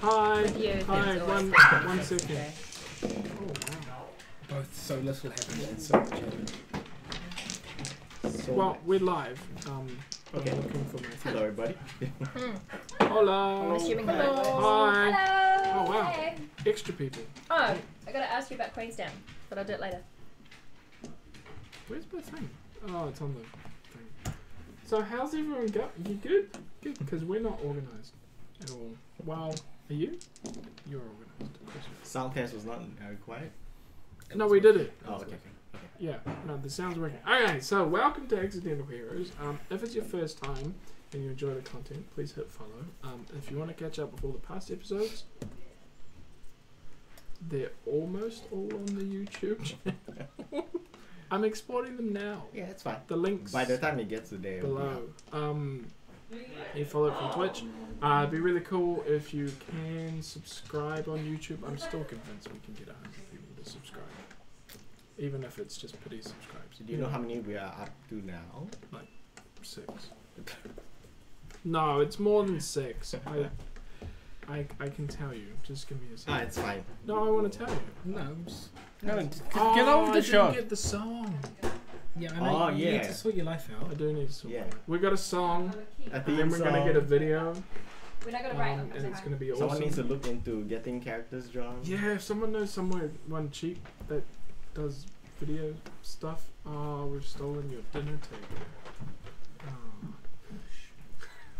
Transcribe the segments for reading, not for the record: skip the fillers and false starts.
Hi. With you, Hi. things always One second. okay. Oh wow. Both so little happened and so much happened. Well, we're live. Okay. I'm looking for my Hello, everybody. Hello. I'm assuming hello. Hi. Hello. Oh wow. Hey. Extra people. Oh, I gotta ask you about Queenstown, but I'll do it later. Where's my thing? Oh, it's on the thing. So how's everyone going? You good? Good, because we're not organised at all. Well, are you? You're organised. Of course you Sound test was not required. are. No, we did it. Oh, okay. Yeah, no, the sound's working. Okay, so welcome to Accidental Heroes. If it's your first time and you enjoy the content, please hit follow. If you want to catch up with all the past episodes, they're almost all on the YouTube channel. I'm exporting them now. Yeah, it's fine. The links By the time it gets to there, it'll be below. up. You follow it from Twitch. It'd be really cool if you can subscribe on YouTube. I'm still convinced we can get 100 people to subscribe. Even if it's just pity subscribes. Do you know how many we are up to now? 6. No, it's more than 6. I can tell you. Just give me a second. It's fine. No, I want to tell you. No, just get on with the show. I didn't get the song. Yeah, I know. You yeah. need to sort your life out. I do need to sort Yeah. it. We got a song, A and theme then we're going to song. get a video, We're not gonna write and it's going to be Someone awesome. needs to look into getting characters drawn. Yeah, if someone knows one cheap that does video stuff. Oh, we've stolen your dinner table. Oh.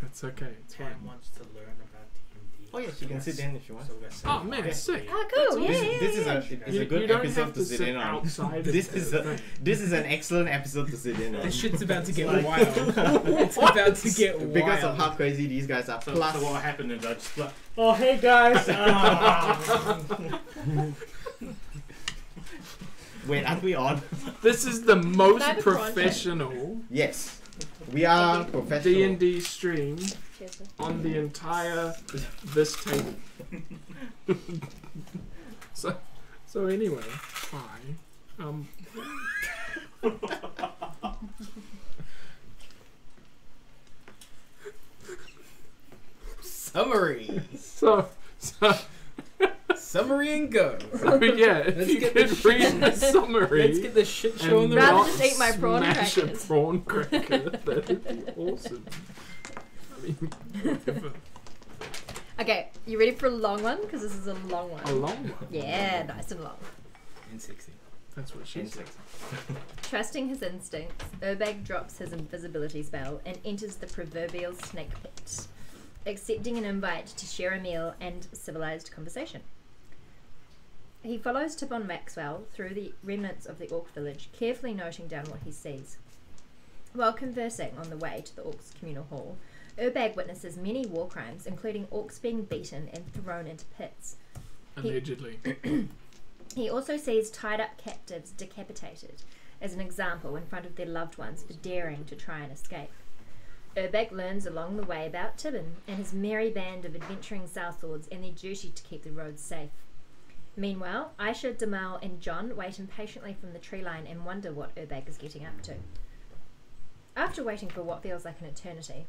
It's okay, it's fine. Pam wants to learn about D&D. Oh, yes, you can sit in if you want. So we're Oh man, Okay. sick. Oh, cool. Yeah, This yeah, is yeah. a good you don't episode have to sit in on. outside. This is an excellent episode to sit in on. This shit's about to get Like- wild. It's about to get wild. Because of how crazy these guys are. So Plus, what happened is I just like, oh hey guys. wait, aren't we on? This is the most Can I have a prawn professional Yes, we are professional. D&D stream Cheers. on the entire this table. so anyway, hi. Summary. So Summary and go. yeah, if Let's you get could the read the summary. Let's get the shit show on and the Rather not road. just eat my prawn smash crackers. a prawn cracker. That'd be awesome. I mean, whatever. Okay, you ready for a long one? Because this is a long one. A long one. Yeah, nice and long. And sexy. That's what she said. Trusting his instincts, Urbag drops his invisibility spell and enters the proverbial snake pit, accepting an invite to share a meal and civilized conversation. He follows Tippon Maxwell through the remnants of the Orc village, carefully noting down what he sees. While conversing on the way to the Orcs' communal hall, Urbag witnesses many war crimes, including Orcs being beaten and thrown into pits. Allegedly. He also sees tied-up captives decapitated, as an example in front of their loved ones for daring to try and escape. Urbag learns along the way about Tibbon and his merry band of adventuring Southlords and their duty to keep the roads safe. Meanwhile, Aisha, Damal and John wait impatiently from the tree line and wonder what Urbag is getting up to. After waiting for what feels like an eternity,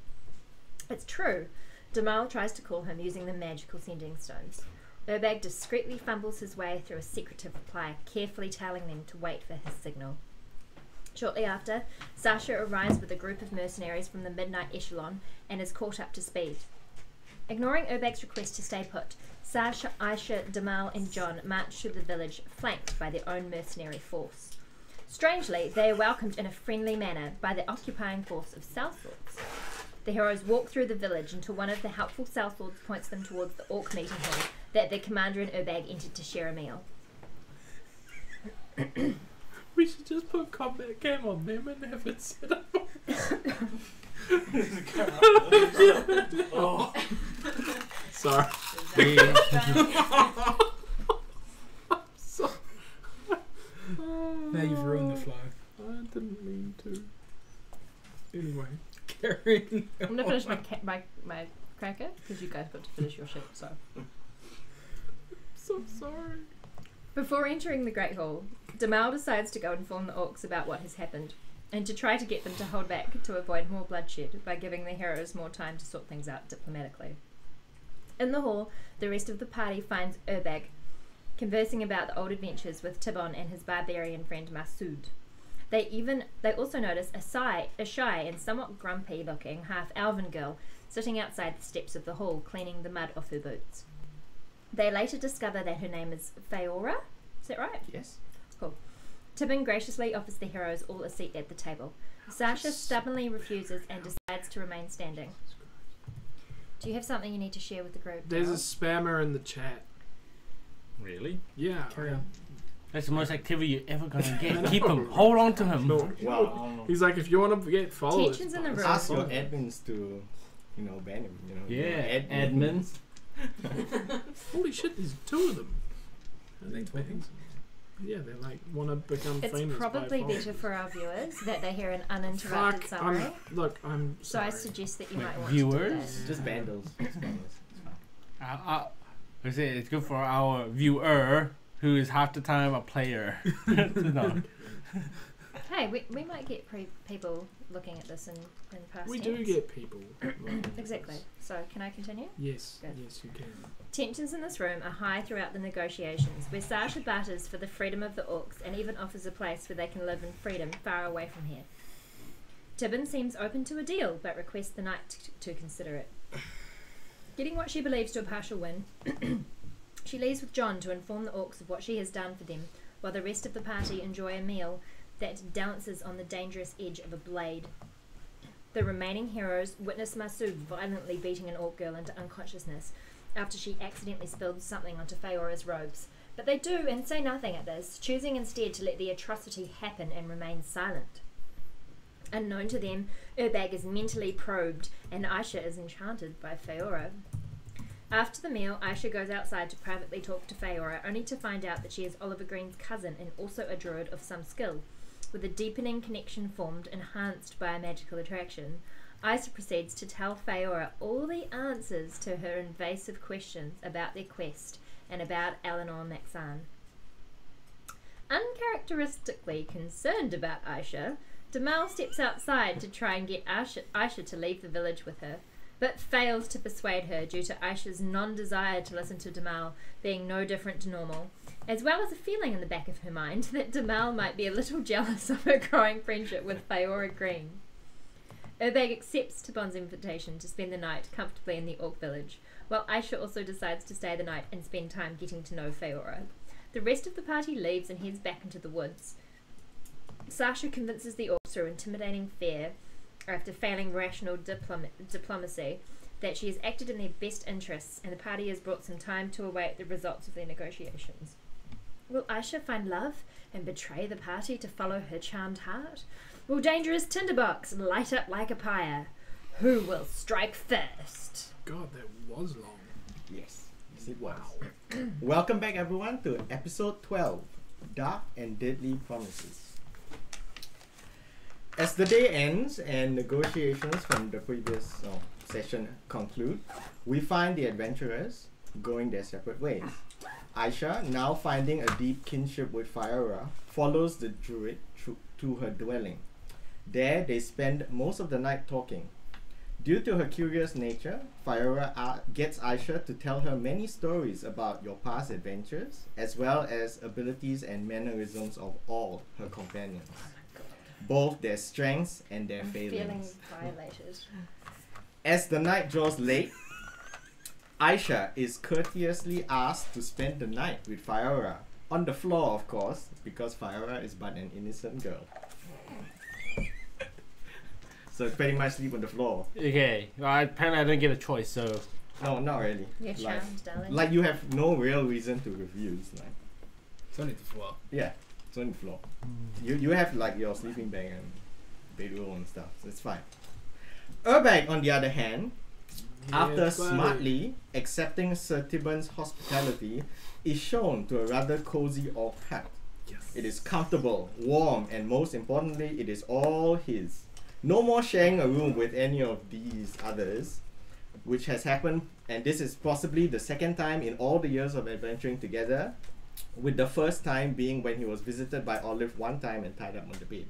it's true, Damal tries to call him using the magical sending stones. Urbag discreetly fumbles his way through a secretive reply, carefully telling them to wait for his signal. Shortly after, Sasha arrives with a group of mercenaries from the Midnight Echelon and is caught up to speed. Ignoring Urbag's request to stay put, Sasha, Aisha, Damal and John march through the village, flanked by their own mercenary force. Strangely, they are welcomed in a friendly manner by the occupying force of Southlords. The heroes walk through the village until one of the helpful Southlords points them towards the Orc meeting hall that their commander and Urbag entered to share a meal. We should just put combat cam on them and have it set up. Oh. Sorry. Sorry. Now you've ruined the flow. I didn't mean to. Anyway. Carrying I'm gonna finish my cracker because you guys got to finish your shit. So So sorry. before entering the Great Hall, Damal decides to go inform the Orcs about what has happened and to try to get them to hold back to avoid more bloodshed by giving the heroes more time to sort things out diplomatically. In the hall, the rest of the party finds Urbag conversing about the old adventures with Tibon and his barbarian friend Masood. They also notice a shy and somewhat grumpy-looking half-elven girl sitting outside the steps of the hall, cleaning the mud off her boots. They later discover that her name is Feora. Is that right? Yes. Cool. Tibon graciously offers the heroes all a seat at the table. Sasha stubbornly refuses and decides to remain standing. Do you have something you need to share with the group? There's a Daryl? spammer in the chat. Really? Yeah. Carry on. That's the most activity you're ever gonna I get. know. Keep him. Hold on to him. No, Wow. he's like, if you want to get followers, Tensions in the room. Ask your admins to, ban him. Yeah, admins. Holy shit, there's 2 of them. Are they talking? Yeah, they like want to become It's famous. probably by better followers. for our viewers that they hear an uninterrupted Fuck, summary. I'm So I sorry. suggest that you Wait, might want viewers? to do Just vandals. I say it's good for our viewer, who is half the time a player. No. that. Hey, we might get people looking at this in past We do tense. get people. looking at Exactly. this. So can I continue? Yes, Good. yes, you can. Tensions in this room are high throughout the negotiations, where Sasha batters for the freedom of the orcs and even offers a place where they can live in freedom far away from here. Tibon seems open to a deal, but requests the knight to consider it. Getting what she believes to a partial win, she leaves with John to inform the orcs of what she has done for them, while the rest of the party enjoy a meal that dances on the dangerous edge of a blade. The remaining heroes witness Masood violently beating an orc girl into unconsciousness after she accidentally spilled something onto Feora's robes. But they do and say nothing at this, choosing instead to let the atrocity happen and remain silent. Unknown to them, Urbag is mentally probed and Aisha is enchanted by Feora. After the meal, Aisha goes outside to privately talk to Feora, only to find out that she is Oliver Green's cousin and also a druid of some skill. With a deepening connection formed, enhanced by a magical attraction, Aisha proceeds to tell Feora all the answers to her invasive questions about their quest and about Eleanor Maxan. Uncharacteristically concerned about Aisha, Damal steps outside to try and get Aisha to leave the village with her, but fails to persuade her due to Aisha's non-desire to listen to Damal being no different to normal, as well as a feeling in the back of her mind that Damal might be a little jealous of her growing friendship with Feora Green. Urbag accepts Tibon's invitation to spend the night comfortably in the Orc village, while Aisha also decides to stay the night and spend time getting to know Feora. The rest of the party leaves and heads back into the woods. Sasha convinces the Orcs through intimidating fear, after failing rational diplomacy, that she has acted in their best interests, and the party has brought some time to await the results of their negotiations. Will Aisha find love and betray the party to follow her charmed heart? Will dangerous tinderbox light up like a pyre? Who will strike first? God, that was long. Yes, it was. Welcome back, everyone, to episode 12, Dark and Deadly Promises. As the day ends and negotiations from the previous session conclude, we find the adventurers going their separate ways. Aisha, now finding a deep kinship with Feora, follows the druid to her dwelling. There, they spend most of the night talking. Due to her curious nature, Feora gets Aisha to tell her many stories about your past adventures, as well as abilities and mannerisms of all her companions, both their strengths and their failings. Feeling violated. As the night draws late, Aisha is courteously asked to spend the night with Feora, on the floor of course, because Feora is but an innocent girl. So pretty much sleep on the floor. Okay, well, apparently I didn't get a choice, so No, not really. You're Like- charmed, darling. Like you have no real reason to refuse. Like, It's only the floor. yeah, it's on the floor. You have like your sleeping bag and bedroll and stuff, so it's fine. Urbag, on the other hand, after smartly accepting Sir Tibon's hospitality, is shown to a rather cozy orc hut. Yes. It is comfortable, warm, and most importantly, it is all his. No more sharing a room with any of these others, which has happened, and this is possibly the second time in all the years of adventuring together, with the first time being when he was visited by Olive one time and tied up on the bed.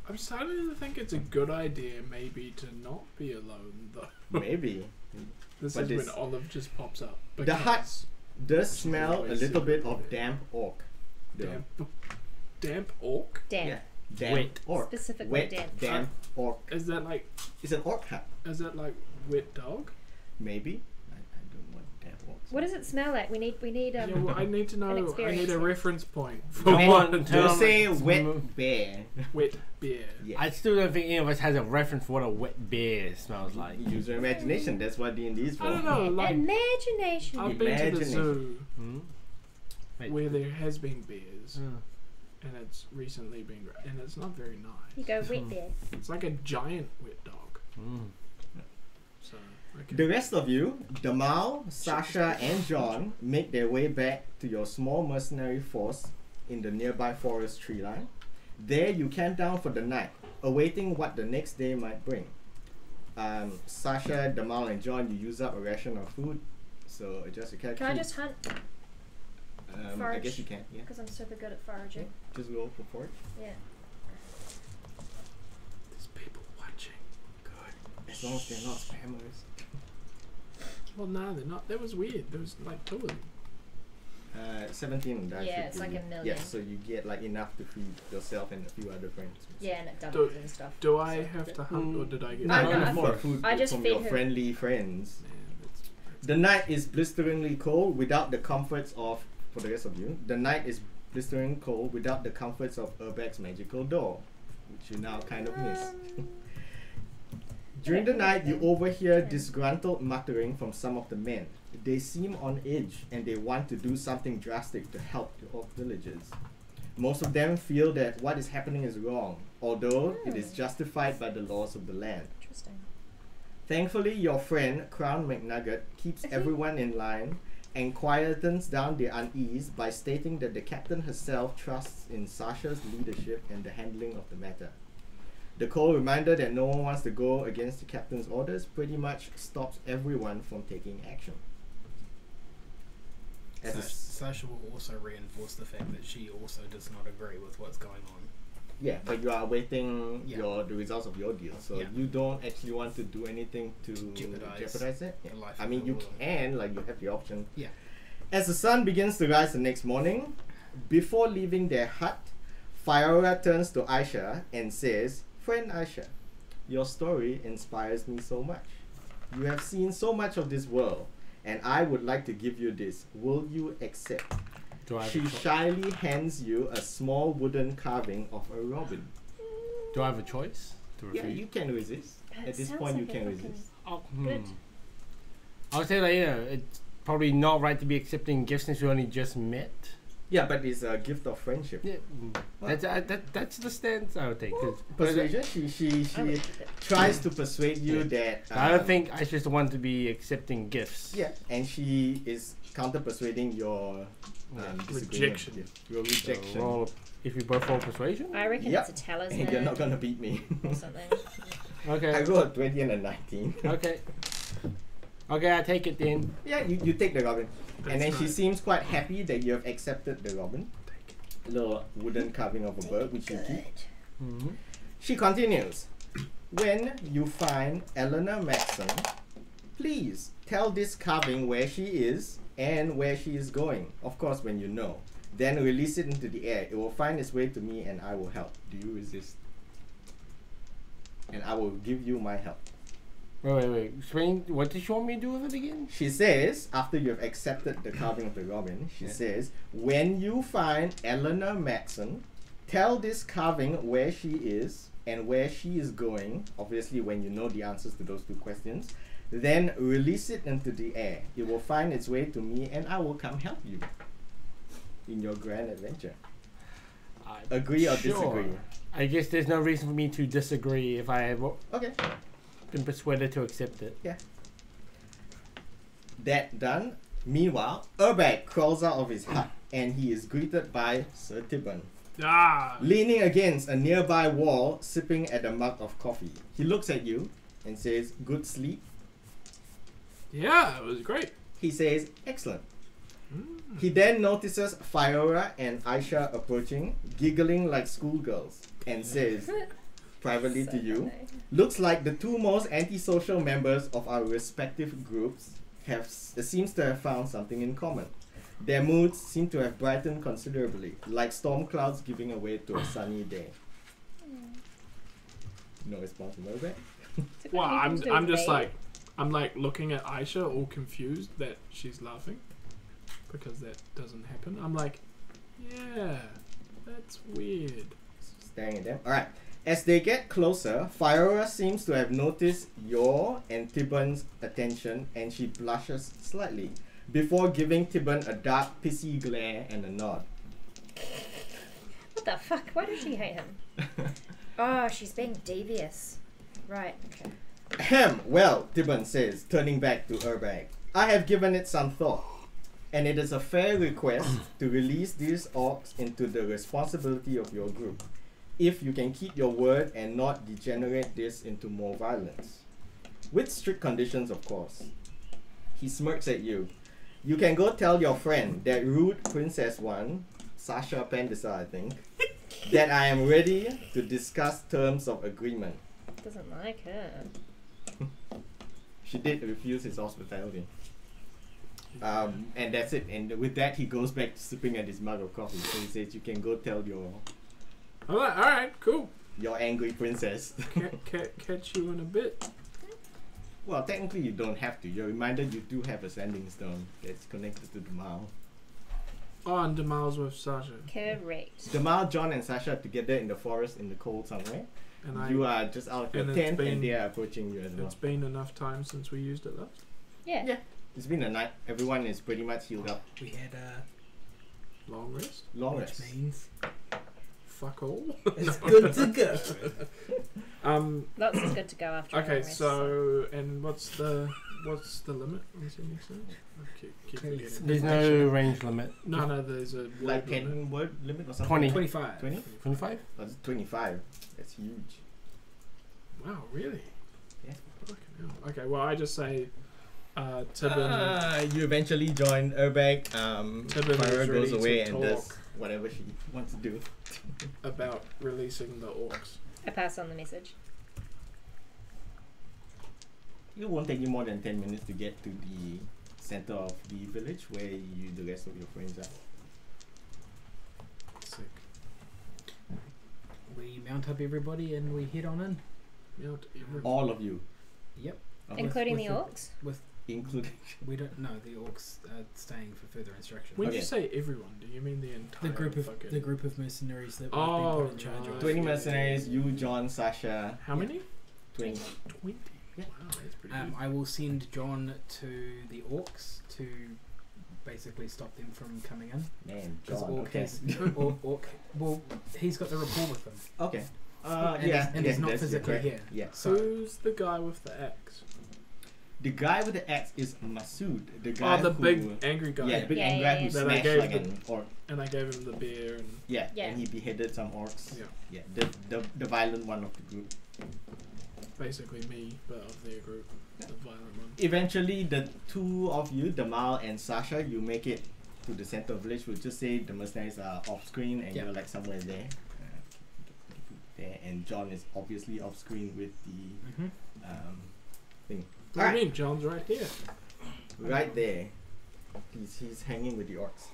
I'm starting to think it's a good idea maybe to not be alone though. Maybe. This But is this- when Olive just pops up. The hut because does smell a always little see bit it of there. damp oak. though. Damp orc? Damn. Yeah. Damp Wet. orc. Specifically Wet, damp. damp orc. Is that like It's an orc hut, wet dog? maybe. I don't know what damp orc. What does it smell like? We need Yeah, well, I need to know. I experience need a here. reference point for Come what on, a tell Just say It's wet mo- bear. wet beer. Yeah. I still don't think any of us has a reference for what a wet bear smells like. Use your imagination. That's what D&D is for. I don't know. Like Imagination. I've been to the Imagination. zoo Hmm? Wait. where there has been bears, Hmm. and it's recently been, and it's not very nice. You go wet bear. It's like a giant wet dog. Hmm. So okay. The rest of you, Damal, Sasha, and John, make their way back to your small mercenary force in the nearby forest tree line. There, you camp down for the night, awaiting what the next day might bring. Sasha, Damal, and John, you use up a ration of food, so adjust your character. Can I just hunt? I forage? guess you can. Yeah. Because I'm super good at foraging. Just roll for forage. Yeah. There's people watching. Good. As long as they're not spammers. Well, no, they're not. That was weird. There was like 2 of them. 17 dice. Yeah, would it's give like you- a million. Yeah, so you get like enough to feed yourself and a few other friends. Yeah, and it doubles and stuff. Do I So- have to hunt, or did I get? No, No, no, more food I just from feed your her. friendly friends. Man, that's The night is blisteringly cold without the comforts of, for the rest of you, the night is blistering cold without the comforts of Urbex's magical door, which you now kind of miss. During the night, you overhear disgruntled muttering from some of the men. They seem on edge and they want to do something drastic to help the orc villagers. Most of them feel that what is happening is wrong, although it is justified by the laws of the land. Interesting. Thankfully, your friend, Crown McNugget, keeps everyone in line and quietens down their unease by stating that the captain herself trusts in Sasha's leadership and the handling of the matter. The cold reminder that no one wants to go against the captain's orders pretty much stops everyone from taking action. As a s- Sasha will also reinforce the fact that she also does not agree with what's going on. yeah, but you are awaiting Yeah. the results of your deal, so Yeah. you don't actually want to do anything to Jeopardize it. the life I of mean, the you world. can, like, you have the option. Yeah. As the sun begins to rise the next morning, before leaving their hut, Fiora turns to Aisha and says, "Friend Aisha, your story inspires me so much. You have seen so much of this world, and I would like to give you this. Will you accept?" Do I have She a shyly hands you a small wooden carving of a robin. do I have a choice to Yeah, refuse? you can resist. It At this sounds point, you like a can fucking- resist. Oh, Good. I would say that it's probably not right to be accepting gifts since we only just met. Yeah, but it's a gift of friendship. Yeah, that's the stance I would take. 'Cause- Persuasion. I She would keep it. tries to persuade you that. I don't think I just want to be accepting gifts. Yeah, and she is counter persuading your disagreement. Rejection. Yeah, your So rejection. roll, if we both roll persuasion. I reckon Yep. it's a talisman And you're not gonna beat me. or something. I Okay. rolled a 20 and a 19. Okay. Okay, I take it then. Yeah, you take the robin. And then That's she right. seems quite happy that you have accepted the robin. Little wooden carving of a bird which you keep. Mm-hmm. She continues. When you find Eleanor Maxon, please tell this carving where she is and where she is going. Of course, when you know. Then release it into the air. It will find its way to me and I will help. Do you resist? And I will give you my help. Wait. Explain. What did you want me to do with it again? She says, after you have accepted the carving of the robin, she Yeah. says, when you find Eleanor Maxon, tell this carving where she is and where she is going. Obviously, when you know the answers to those two questions, then release it into the air. It will find its way to me and I will come help you in your grand adventure. Agree or disagree? I guess there's no reason for me to disagree if I have Okay. been persuaded to accept it. That done. Meanwhile, Urbag crawls out of his hut and he is greeted by Sir Tibbon. Ah, Leaning against a nearby wall, sipping at a mug of coffee. He looks at you and says, "Good sleep?" yeah, it was great. He says, "Excellent." He then notices Fiora and Aisha approaching, giggling like schoolgirls, and says, privately So to you. funny. Looks like the two most antisocial members of our respective groups seems to have found something in common. Their moods seem to have brightened considerably, like storm clouds giving way to a sunny day. No response from Urbeck? So Well, what do you think I'm to just me? like, I'm like looking at Aisha, all confused that she's laughing because that doesn't happen. I'm like, yeah, that's weird. Staring at them. Alright. As they get closer, Fiora seems to have noticed your and Tibbon's attention and she blushes slightly before giving Tibbon a dark, pissy glare and a nod. What the fuck? Why does she hate him? Oh, she's being devious. Right, okay. Ahem, well, Tibbon says, turning back to Urbag. I have given it some thought, and it is a fair request to release these orcs into the responsibility of your group, if you can keep your word and not degenerate this into more violence. With strict conditions, of course. He smirks at you. You can go tell your friend, that rude Princess one, Sasha Pendisa, I think, that I am ready to discuss terms of agreement. Doesn't like her. She did refuse his hospitality. And that's it. And with that, he goes back to sipping at his mug of coffee. So he says, you can go tell I'm like, all right, cool. your angry princess. Catch you in a bit. Well, technically you don't have to. You're reminded you do have a sending stone that's connected to Damal. Oh, and Demal's with Sasha, Correct. Damal, John, and Sasha are together in the forest in the cold somewhere. and You are just out of your and it's tent been- and they are approaching you as well. It's been enough time since we used it last. Yeah. Yeah. It's been a night. Everyone is pretty much healed up. We had Long rest. Long which rest. means Fuck all. it's good to go. Lots is good to go after. a long Okay, rest, so and what's the limit on sending stones? I keep forgetting. There's no range limit. No, there's a word Like limit. 10 word limit or something? 20. 25. 20? 25? That's 25. That's huge. Wow, really? Yeah. Fucking hell. Okay, well I just say Tibbon. You eventually join Urbag. Tibbon Fyra is goes ready away to and does talk whatever she wants to do. about releasing the orcs. I pass on the message. It won't take you more than 10 minutes to get to the center of the village where the rest of your friends are. Sick. We mount up everybody and we head on in. All of you. Yep. Including with the orcs? Including. We don't know the orcs are staying for further instruction. When Okay. you say everyone, do you mean the entire fucking... The group of mercenaries that we've Oh, been put in charge right. of. 20 mercenaries, you, John, Sasha. How many? 20. 20. Yeah. Wow, that's pretty good. I will send John to the orcs to basically stop them from coming in. Man, Because John. orc Okay. has orc. Well, he's got the rapport with them. Okay. And Yeah. and he's not that's physically correct. here. Yeah. So Who's the guy with the axe? The guy with the axe is Masood. The guy Oh, the who, big angry guy. Yeah, the big Yeah, angry yeah, guy who yeah. That I smashed gave like the- an orc. And I gave him the beer and... Yeah, Yeah. and he beheaded some orcs. Yeah. Yeah, the violent one of the group. Basically me, but of their group. The violent one. Eventually, the two of you, Damal and Sasha, you make it to the center of the village. We'll just say the mercenaries are off screen and Yeah. you're like somewhere there. There, and John is obviously off screen with the thing. What do Alright. you mean? John's right here. Right there. He's hanging with the orcs.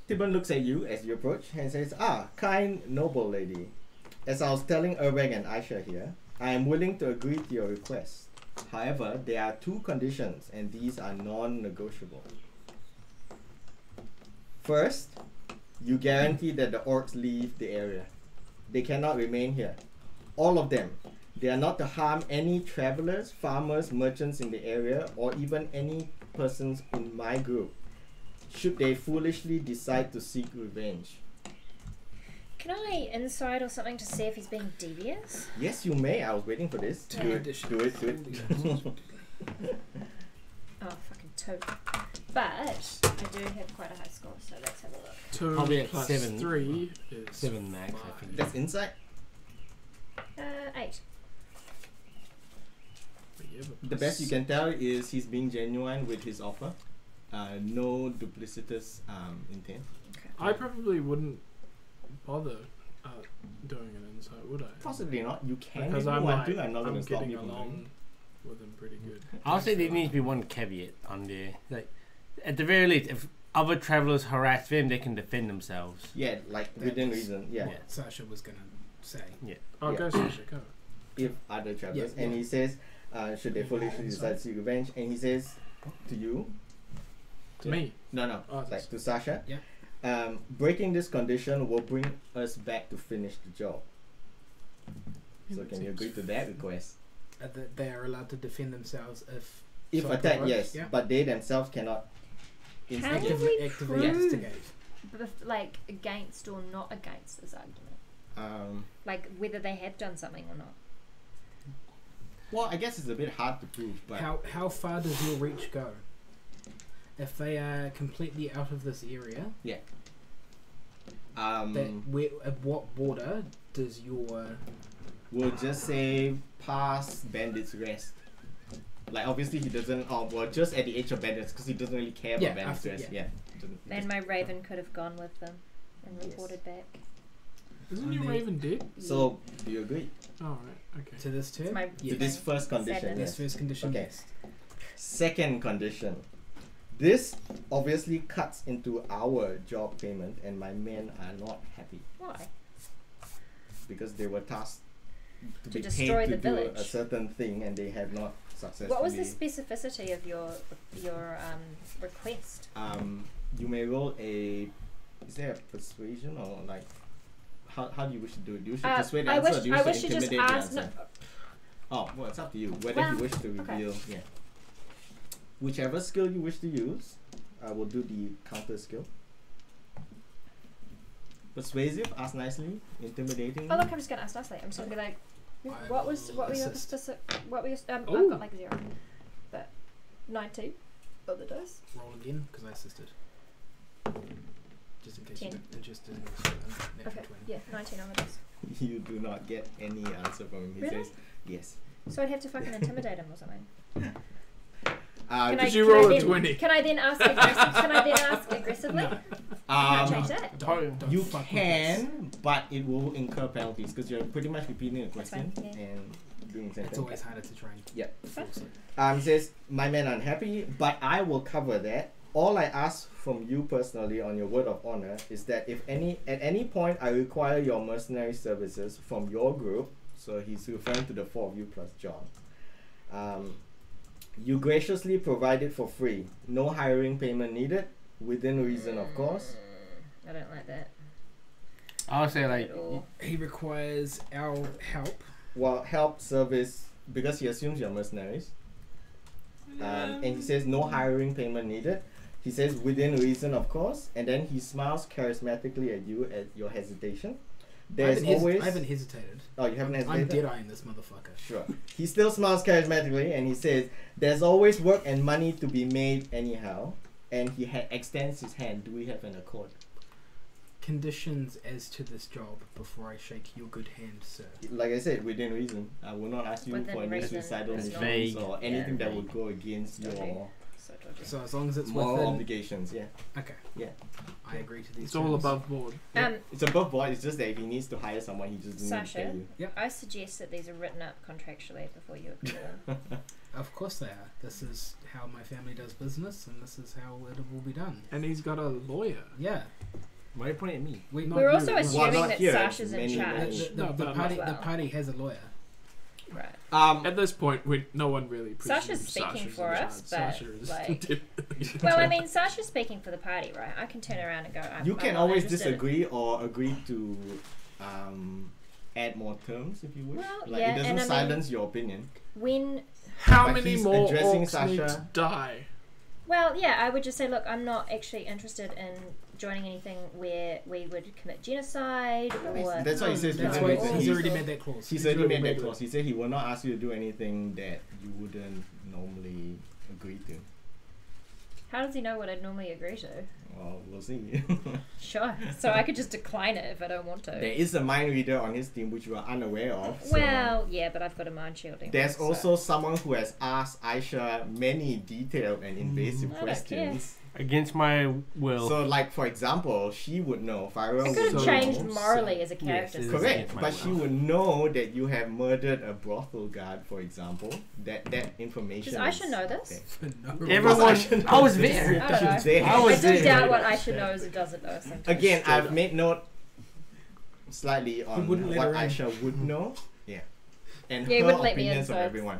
Tibbon looks at you as you approach and says, kind, noble lady. As I was telling Urbag and Aisha here, I am willing to agree to your request. However, there are two conditions and these are non-negotiable. First, you guarantee that the orcs leave the area. They cannot remain here. All of them. They are not to harm any travelers, farmers, merchants in the area, or even any persons in my group, should they foolishly decide to seek revenge. Can I inside or something to see if he's being devious? Yes, you may. I was waiting for this. Two Do it. conditions. Do it. Do it. Oh, fucking 2. But I do have quite a high score, so let's have a look. 2 Probably at plus 7. 3 is 7 max, I 5. think. That's insight. 8. Yeah, but The plus- best you can tell is he's being genuine with his offer. No duplicitous intent. I probably wouldn't bother doing an insight, would I? Possibly not. You can Because if you I'm want like, to. I'm not going I'm to stop getting you from along doing with them pretty good. I'll say there needs to be one caveat on there. Like, at the very least, if other travelers harass them, they can defend themselves. it. Yeah, like That within was- reason. Yeah. What Sasha was gonna say. Oh, Yeah. go Sasha, go. If other travelers, Yeah, and yeah. he says, should they foolishly decide to seek revenge, and he says to you, To Yeah. me. no, Oh, that's- like to Sasha, Yeah. breaking this condition will bring us back to finish the job. So that can you seems agree to that request? That they are allowed to defend themselves If so attacked, provoked, yes, yeah. but they themselves cannot How instigate. do we actively prove instigate. like against or not against this argument? Like whether they have done something or not. Well, I guess it's a bit hard to prove, but How far does your reach go? If they are completely out of this area, at what border does your we'll just say past Bandit's Rest. Like obviously he doesn't. Oh well, just at the edge of Bandit's because he doesn't really care about Yeah, Bandit's after- Rest. yeah. Then my raven could have gone with them and Yes. reported back. Isn't your Only- Raven dead? So do you agree Oh, right. Okay. to this term? My- to Yes. this first condition? Sadness. This Yes. first condition. Okay. Yes. Second condition. This obviously cuts into our job payment, and my men are not happy Why? because they were tasked to be destroy paid to the do village. a certain thing, and they have not successfully. What was the specificity of your request? You may roll a. Is there a persuasion or like? How do you wish to do it? Do you wish to persuade the I answer, wish or do you I wish wish to to just intimidate the ask. answer? No, Oh, well, it's up to you. Whether Well, you wish to okay. reveal, yeah. Whichever skill you wish to use, I will do the counter skill. Persuasive, ask nicely, intimidating. oh look, I'm just gonna ask nicely. I'm just gonna be like, I what were your assist. what were your I've Ooh. got like 0, but 19 on the dice. Roll again because I assisted. Just in case 10. you're interested in this. Natural Okay, 20. yeah, 19 on the dice. You do not get any answer from him. He Really? says yes. So I'd have to fucking intimidate him or something. Did I- you can I roll a then- 20? Can I then ask aggressively? No. Can I change that? Don't You fuck with can, but it will incur penalties because you're pretty much repeating the That's question fine, yeah. and doing the this. same It's thing. always harder to train. Yeah. Falsely. He says, my men are unhappy, but I will cover that. All I ask from you personally on your word of honor is that if at any point I require your mercenary services from your group, so he's referring to the 4 of you plus John, you graciously provide it for free. No hiring payment needed, within reason of course. I don't like that I'll say like at all. He requires our help. Well, help service, because he assumes you're mercenaries. And he says no hiring payment needed. He says within reason, of course, and then he smiles charismatically at you at your hesitation. There's always. I haven't hesitated. Oh, you haven't I'm hesitated? dead-eyeing this motherfucker. Sure. He still smiles charismatically, and he says there's always work and money to be made anyhow. And he extends his hand. Do we have an accord? Conditions as to this job before I shake your good hand, sir. Like I said, within reason. I will not ask you Within for any reason suicidal is missions vague. or anything that vague. would go against Dodgy. your So dodgy. So as long as it's moral within, obligations. Yeah. okay, Yeah. I agree to these. It's all terms. above board. It's above board. It's just that if he needs to hire someone, he just doesn't Sasha? need to I suggest that these are written up contractually before you agree them. pay you. Of course they are. This is how my family does business, and this is how it will be done. And he's got a lawyer. Yeah, why are you pointing at me? we. Not We're you, also no. assuming not that here, Sasha's in many, The, charge. the, No, the but party. as The well. party has a lawyer. Right. At this point, no one really. Sasha's presumes speaking Sasha's for in us, charge. but, Sasha is like- Well, I mean, Sasha's speaking for the party, right? I can turn around and go, You I'm can not always interested. disagree or agree to add more terms if you wish. Well, Like yeah, it doesn't and I mean- silence your opinion. When, How But many he's more addressing orcs need to Sasha. die? well, yeah, I would just say, look, I'm not actually interested in joining anything where we would commit genocide or... That's why he says That's within why reason. he's He's- already made that clause. He's already made that clause. He said he will not ask you to do anything that you wouldn't normally agree to. How does he know what I'd normally agree to? Well, we'll see. Sure. So I could just decline it if I don't want to. There is a mind reader on his team which you are unaware of. So Well, yeah, but I've got a mind shielding. there's so- also someone who has asked Aisha many detailed and invasive I don't questions. against my will. So, like for example, she would know. Fyra It would could have So- changed know. morally as a character. Yes, it is. Correct, against my but she will. would know that you have murdered a brothel guard, for example. That information. Does is Aisha know this? there. Everyone, I was there. I don't know. There. I I was do there. doubt what Aisha knows and doesn't know. Sometimes. Again, I've made note slightly on wouldn't let what her in. Aisha would know. Yeah. And Yeah, he her wouldn't let me in, opinions of so- everyone.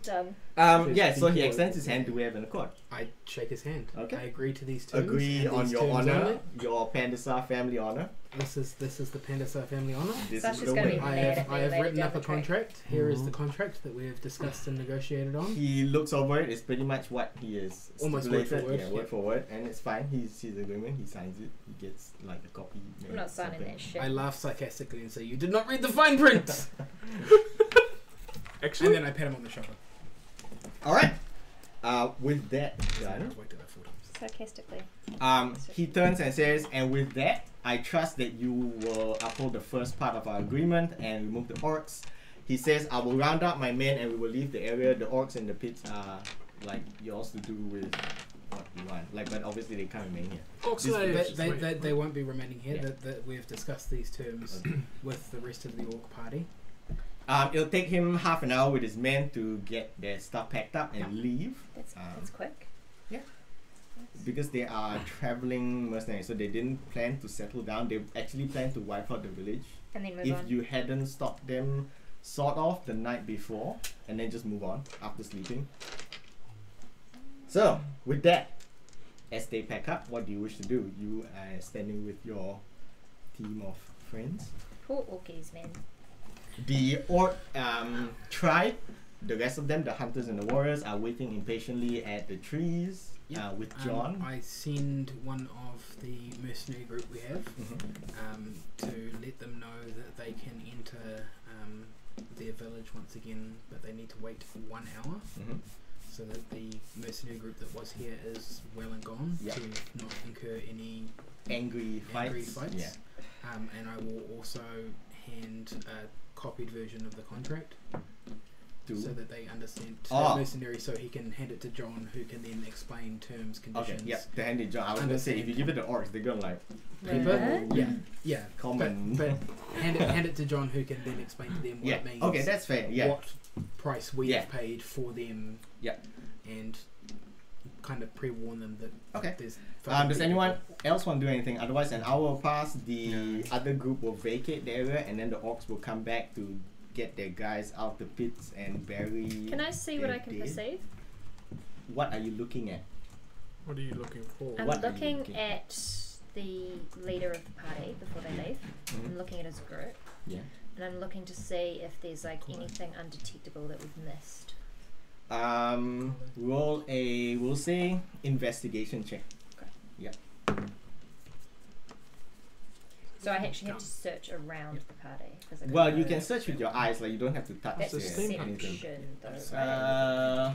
Done. Yeah, so he extends his hand. Do we have an accord? I shake his hand. Okay. I agree to these terms. Agree and on these your terms honor, only. your Pandasa family honor. This is the Pandasa family honor. This Sasha's is the gonna be way. I mad have at me I have later written down up the a track. contract. Here is the Mhm. contract that we have discussed and negotiated on. He looks over it. It's pretty much what he is Almost word for stipulated. word, Yeah, yeah. word for word, and it's fine. He's agreement. He signs it. He gets like a copy. I'm not signing that shit. I laugh sarcastically and say, "You did not read the fine print." Actually, And then I pat him on the shoulder. All right. With that done, I've worked it out 4 times. Sarcastically. he turns and says, "And with that, I trust that you will uphold the first part of our agreement and remove the orcs." He says, "I will round up my men and we will leave the area. The orcs and the pits are like yours to do with what you want. Like, but obviously they can't remain here." They won't be remaining here. Yeah. That we have discussed these terms with the rest of the orc party. It'll take him half an hour with his men to get their stuff packed up and leave. That's quick. Because they are traveling mercenaries, so they didn't plan to settle down. They actually planned to wipe out the village And then move if on. you hadn't stopped them sort of the night before, and then just move on after sleeping. So, with that, as they pack up, what do you wish to do? You are standing with your team of friends. Poor orkies, man. The orc tribe, the rest of them, the hunters and the warriors, are waiting impatiently at the trees with John. I send one of the mercenary group we have Mhm. to let them know that they can enter their village once again, but they need to wait for 1 hour Mhm. so that the mercenary group that was here is well and gone Yeah. to not incur any Angry fights. fights. Yeah. And I will also hand a copied version of the contract so that they understand to the mercenary, so he can hand it to John, who can then explain terms, Okay, conditions. yeah, the handy John. I was gonna say, if you give it to orcs, they're gonna like What? Yeah. common. But hand it to John, who can then explain to them what Yeah. it means. Okay, that's fair. Yeah. What price we Yeah. have paid for them. Yeah. And kind of pre-warn them that Okay. there's. Does anyone else want to do anything? Otherwise, an hour will pass. The other group will vacate the area, and then the orcs will come back to get their guys out the pits and bury. Can I see what their I can dead. perceive? What are you looking at? what are you looking for? I'm What are you looking looking at the leader of the party before they leave. Mhm. I'm looking at his group. Yeah. And I'm looking to see if there's like anything undetectable that we've missed. Roll a, we'll say, investigation check. So I actually have to search around the party. 'cause I don't Well, know you can search with your eyes, like you don't have to touch That's anything. perception, though, right?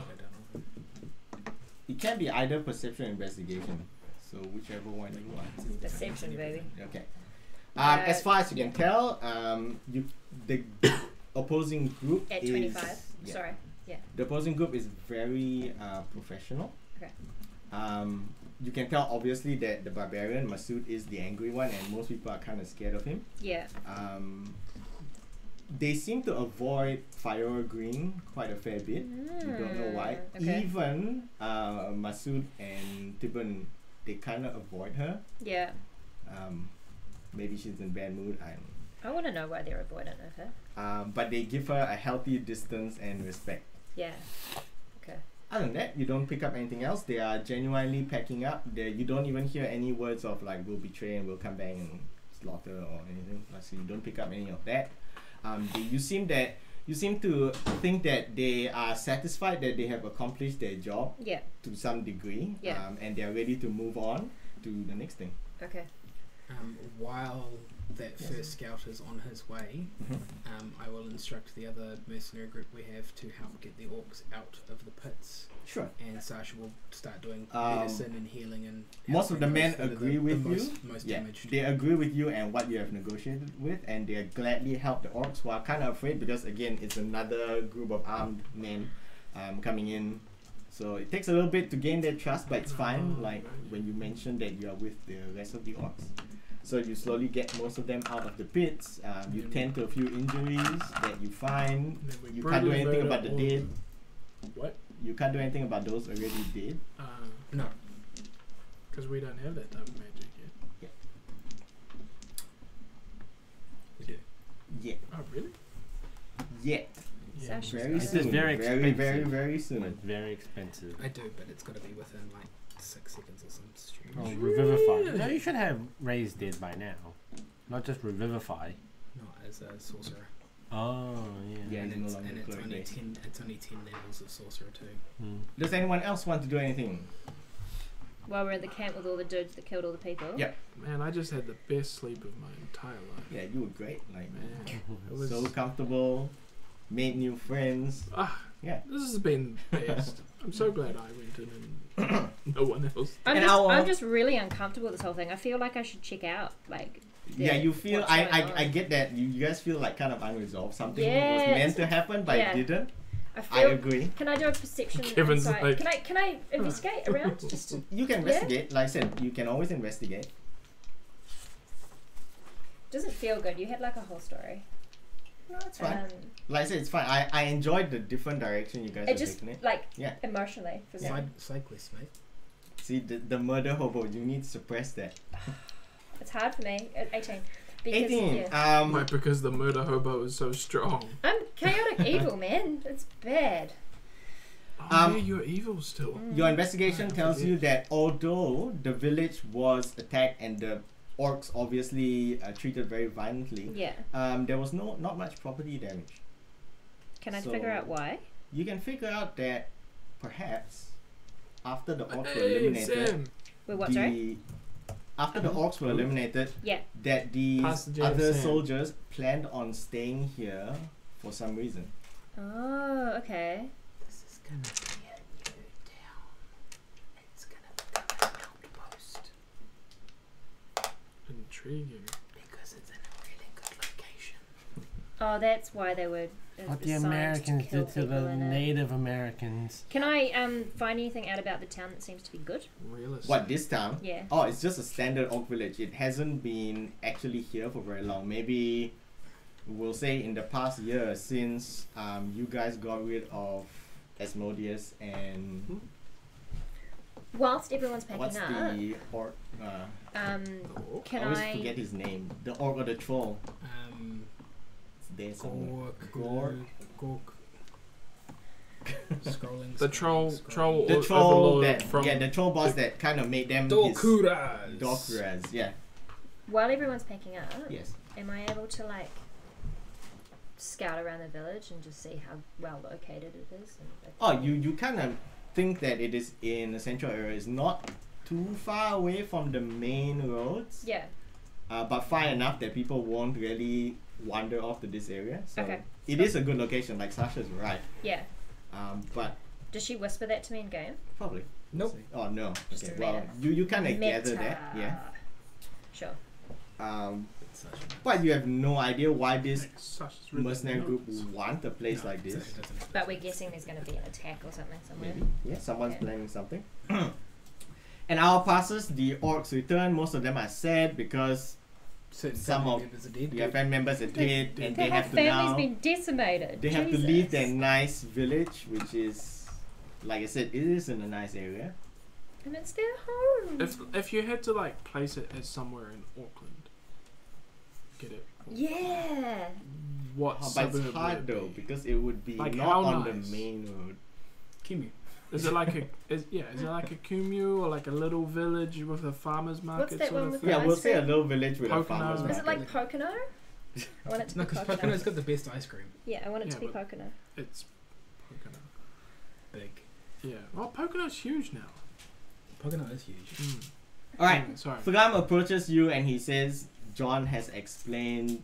It can be either perception or investigation. So whichever one you want. Perception, baby. Okay. As far as you can tell, the opposing group At is 25. yeah. Sorry. The opposing group is very professional. Okay. You can tell obviously that the barbarian Masood is the angry one, and most people are kind of scared of him. Yeah. They seem to avoid fire green quite a fair bit. You don't know why. Okay. Even Masood and Tibbon, they kind of avoid her. Yeah. Maybe she's in bad mood. I want to know why they're avoidant of her. But they give her a healthy distance and respect. Yeah. Okay. Other than that, you don't pick up anything else. They are genuinely packing up. You don't even hear any words of like we'll betray and we'll come back and slaughter or anything. So you don't pick up any of that. You seem to think that they are satisfied that they have accomplished their job Yeah. to some degree. Yeah. And they are ready to move on to the next thing. Okay. While that first scout is on his way, I will instruct the other mercenary group we have to help get the orcs out of the pits, Sure. and Sasha will start doing medicine and healing and Most of the helping men those that are agree with you. most Yeah, damaged. they agree with you and what you have negotiated with, and they gladly help the orcs who are kind of afraid because again it's another group of armed men coming in, So it takes a little bit to gain their trust, but it's fine. Like when you mentioned that you are with the rest of the orcs. So you slowly get most of them out of the pits. You tend to a few injuries that you find. You can't do anything about the dead. What? You can't do anything about those already dead. No. Because we don't have that type of magic yet. We do. Yet. Oh, really? Yet. Yeah. Sasha's Very got It's it. just soon. very Very, expensive. very soon. It's very expensive. I do, but it's got to be within like 6 seconds or some stupid. Oh, shit. revivify. No, you should have raised dead by now. Not just revivify. No, as a sorcerer. Oh, yeah. Yeah, And it's no it's, longer and it's cleric only based. 10. It's only 10 levels of sorcerer too. Hmm. Does anyone else want to do anything? While we're at the camp with all the dudes that killed all the people. Yep. Man, I just had the best sleep of my entire life. Yeah, you were great. Like, Man, it was. so comfortable. Made new friends. Yeah. This has been best. I'm so glad I went in and no one else. I'm just really uncomfortable with this whole thing. I feel like I should check out. Like, Yeah, you feel. what's going on. I get that. You guys feel like kind of unresolved. Something was Yeah, meant to happen, but yeah. it didn't. I I feel. agree. Can I do a perception Kevin's insight? like- Can I investigate around? Just to, You can investigate. Like I said, you can always investigate. doesn't feel good. You had like a whole story. No, it's fine. Um, Like I said, it's fine. I enjoyed the different direction you guys it are just taking it. like Yeah. emotionally for me. Side quest, mate. See, the murder hobo, you need to suppress that. It's hard for me at 18. Because, 18. Yeah. Um, Why? Because the murder hobo is so strong. I'm chaotic evil, man. It's bad. Oh, yeah, you're evil still. Your investigation I tells forget. you that although the village was attacked and the orcs obviously treated very violently, Yeah. there was not much property damage. Can I So- figure out why? You can figure out that perhaps after the orcs were Hey, eliminated, Sam. Wait, what, sorry? after the orcs were eliminated, Yeah. that these Pass the J other Sam. soldiers planned on staying here for some reason. Oh, okay. This is gonna be a new town. It's gonna become an outpost Intriguing. because it's in a really good location. Oh, that's why they were What the assigned Americans kill did to people the in it. Native Americans. Can I find anything out about the town that seems to be good? Realistic. What, this town? Yeah. Oh, it's just a standard orc village. It hasn't been actually here for very long. Maybe we'll say in the past year since you guys got rid of Asmodeus and Whilst everyone's packing what's up, the orc? can I always I? forget his name. The orc or the troll. It's there somewhere. Gork. Scrolling. The troll The troll overlord that from the troll boss that kind of made them his Dokuras. Dokuras. Yeah. While everyone's packing up, Yes. am I able to like scout around the village and just see how well located it is? And Oh, you kind of think that it is in a central area. It's not too far away from the main roads, Yeah. but far enough that people won't really wander off to this area. So Okay. it is a good location. Like Sasha's right. Yeah. But Does she whisper that to me in game? probably. Nope. Oh no. Just Okay. a Well, meta. you kind of gather Meta. that. Yeah. Sure. But you have no idea why this Such really mercenary group notes. would want a place like this. But we're guessing there's going to be an attack or something somewhere. Maybe. Yeah, someone's Yeah. planning something. An hour passes, the orcs return. Most of them are sad because some of your family members are dead and Their they whole have to family's now been decimated. they have to Jesus. leave their nice village, which is, like I said, it is in a nice area. And it's their home. If you had to like place it as somewhere in Auckland, get it? Yeah. What But suburb it's would hard it though be? because it would be Like, not how on nice? the main road. Kimu. Is it like a is it like a kumu or like a little village with a farmer's market that sort one of with thing? the Yeah, we'll ice say a cream? little village with a Pocono. farmer's Is Is market. it like Pocono? I want it to No, be because Pocono. Pocono's got the best ice cream. Yeah, I want it to Yeah, be but- Pocono. It's Pocono. Big. Yeah. Well, Pocono's huge now. Pocono is huge. Alright, Sorry. Fugam approaches you and he says, John has explained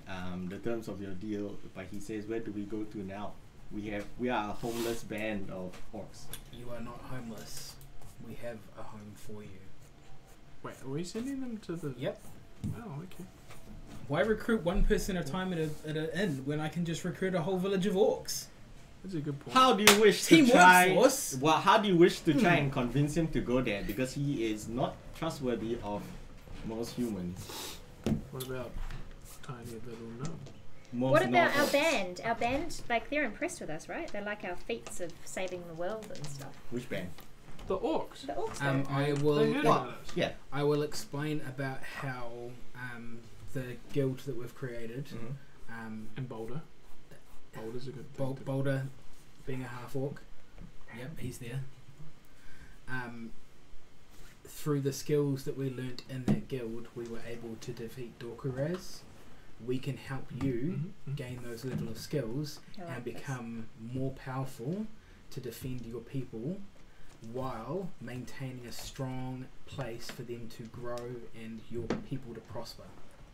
the terms of your deal, but he says, where do we go to now? We are a homeless band of orcs. You are not homeless. We have a home for you. Wait, are we sending them to the? Yep. Oh, okay. Why recruit one person at a time at an inn when I can just recruit a whole village of orcs? That's a good point. How do you wish to Teamwork try? force. Well, how do you wish to try and convince him to go there? Because he is not trustworthy of most humans. What about tiny little gnomes? Most What about our not- band? Our band, like, they're impressed with us, right? They like our feats of saving the world and stuff. Which band? The orcs. The orcs I They will. heard What? about us. Yeah. I will explain about how the guild that we've created, Mm-hmm. And Boulder. Boulder's a good thing. Boulder, being a half orc. Yep, he's there. Through the skills that we learnt in that guild, we were able to defeat Dorkuraz. We can help you Mhm. gain those level of skills I like and this. become more powerful to defend your people, while maintaining a strong place for them to grow and your people to prosper.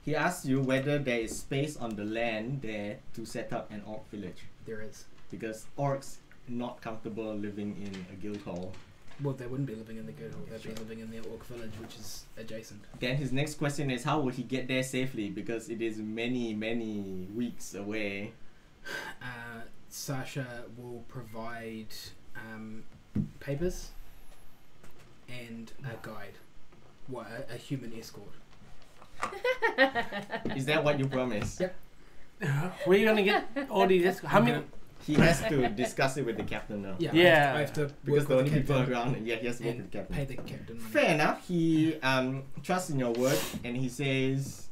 He asks you whether there is space on the land there to set up an orc village, There is. because orcs not comfortable living in a guild hall. Well, they wouldn't be living in the guild hall. They'd Sure. be living in their orc village, which is adjacent. Then his next question is, how will he get there safely? Because it is many, many weeks away. Sasha will provide papers and a guide. What, a human escort. Is that what you promised? Yep. Where are you gonna get all these? How many? He has to discuss it with the captain now. Yeah. Yeah. I have to Because work the with only the people captain around, yeah, he has to work with and the captain. pay the captain money. Fair enough. He trusts in your word, and he says,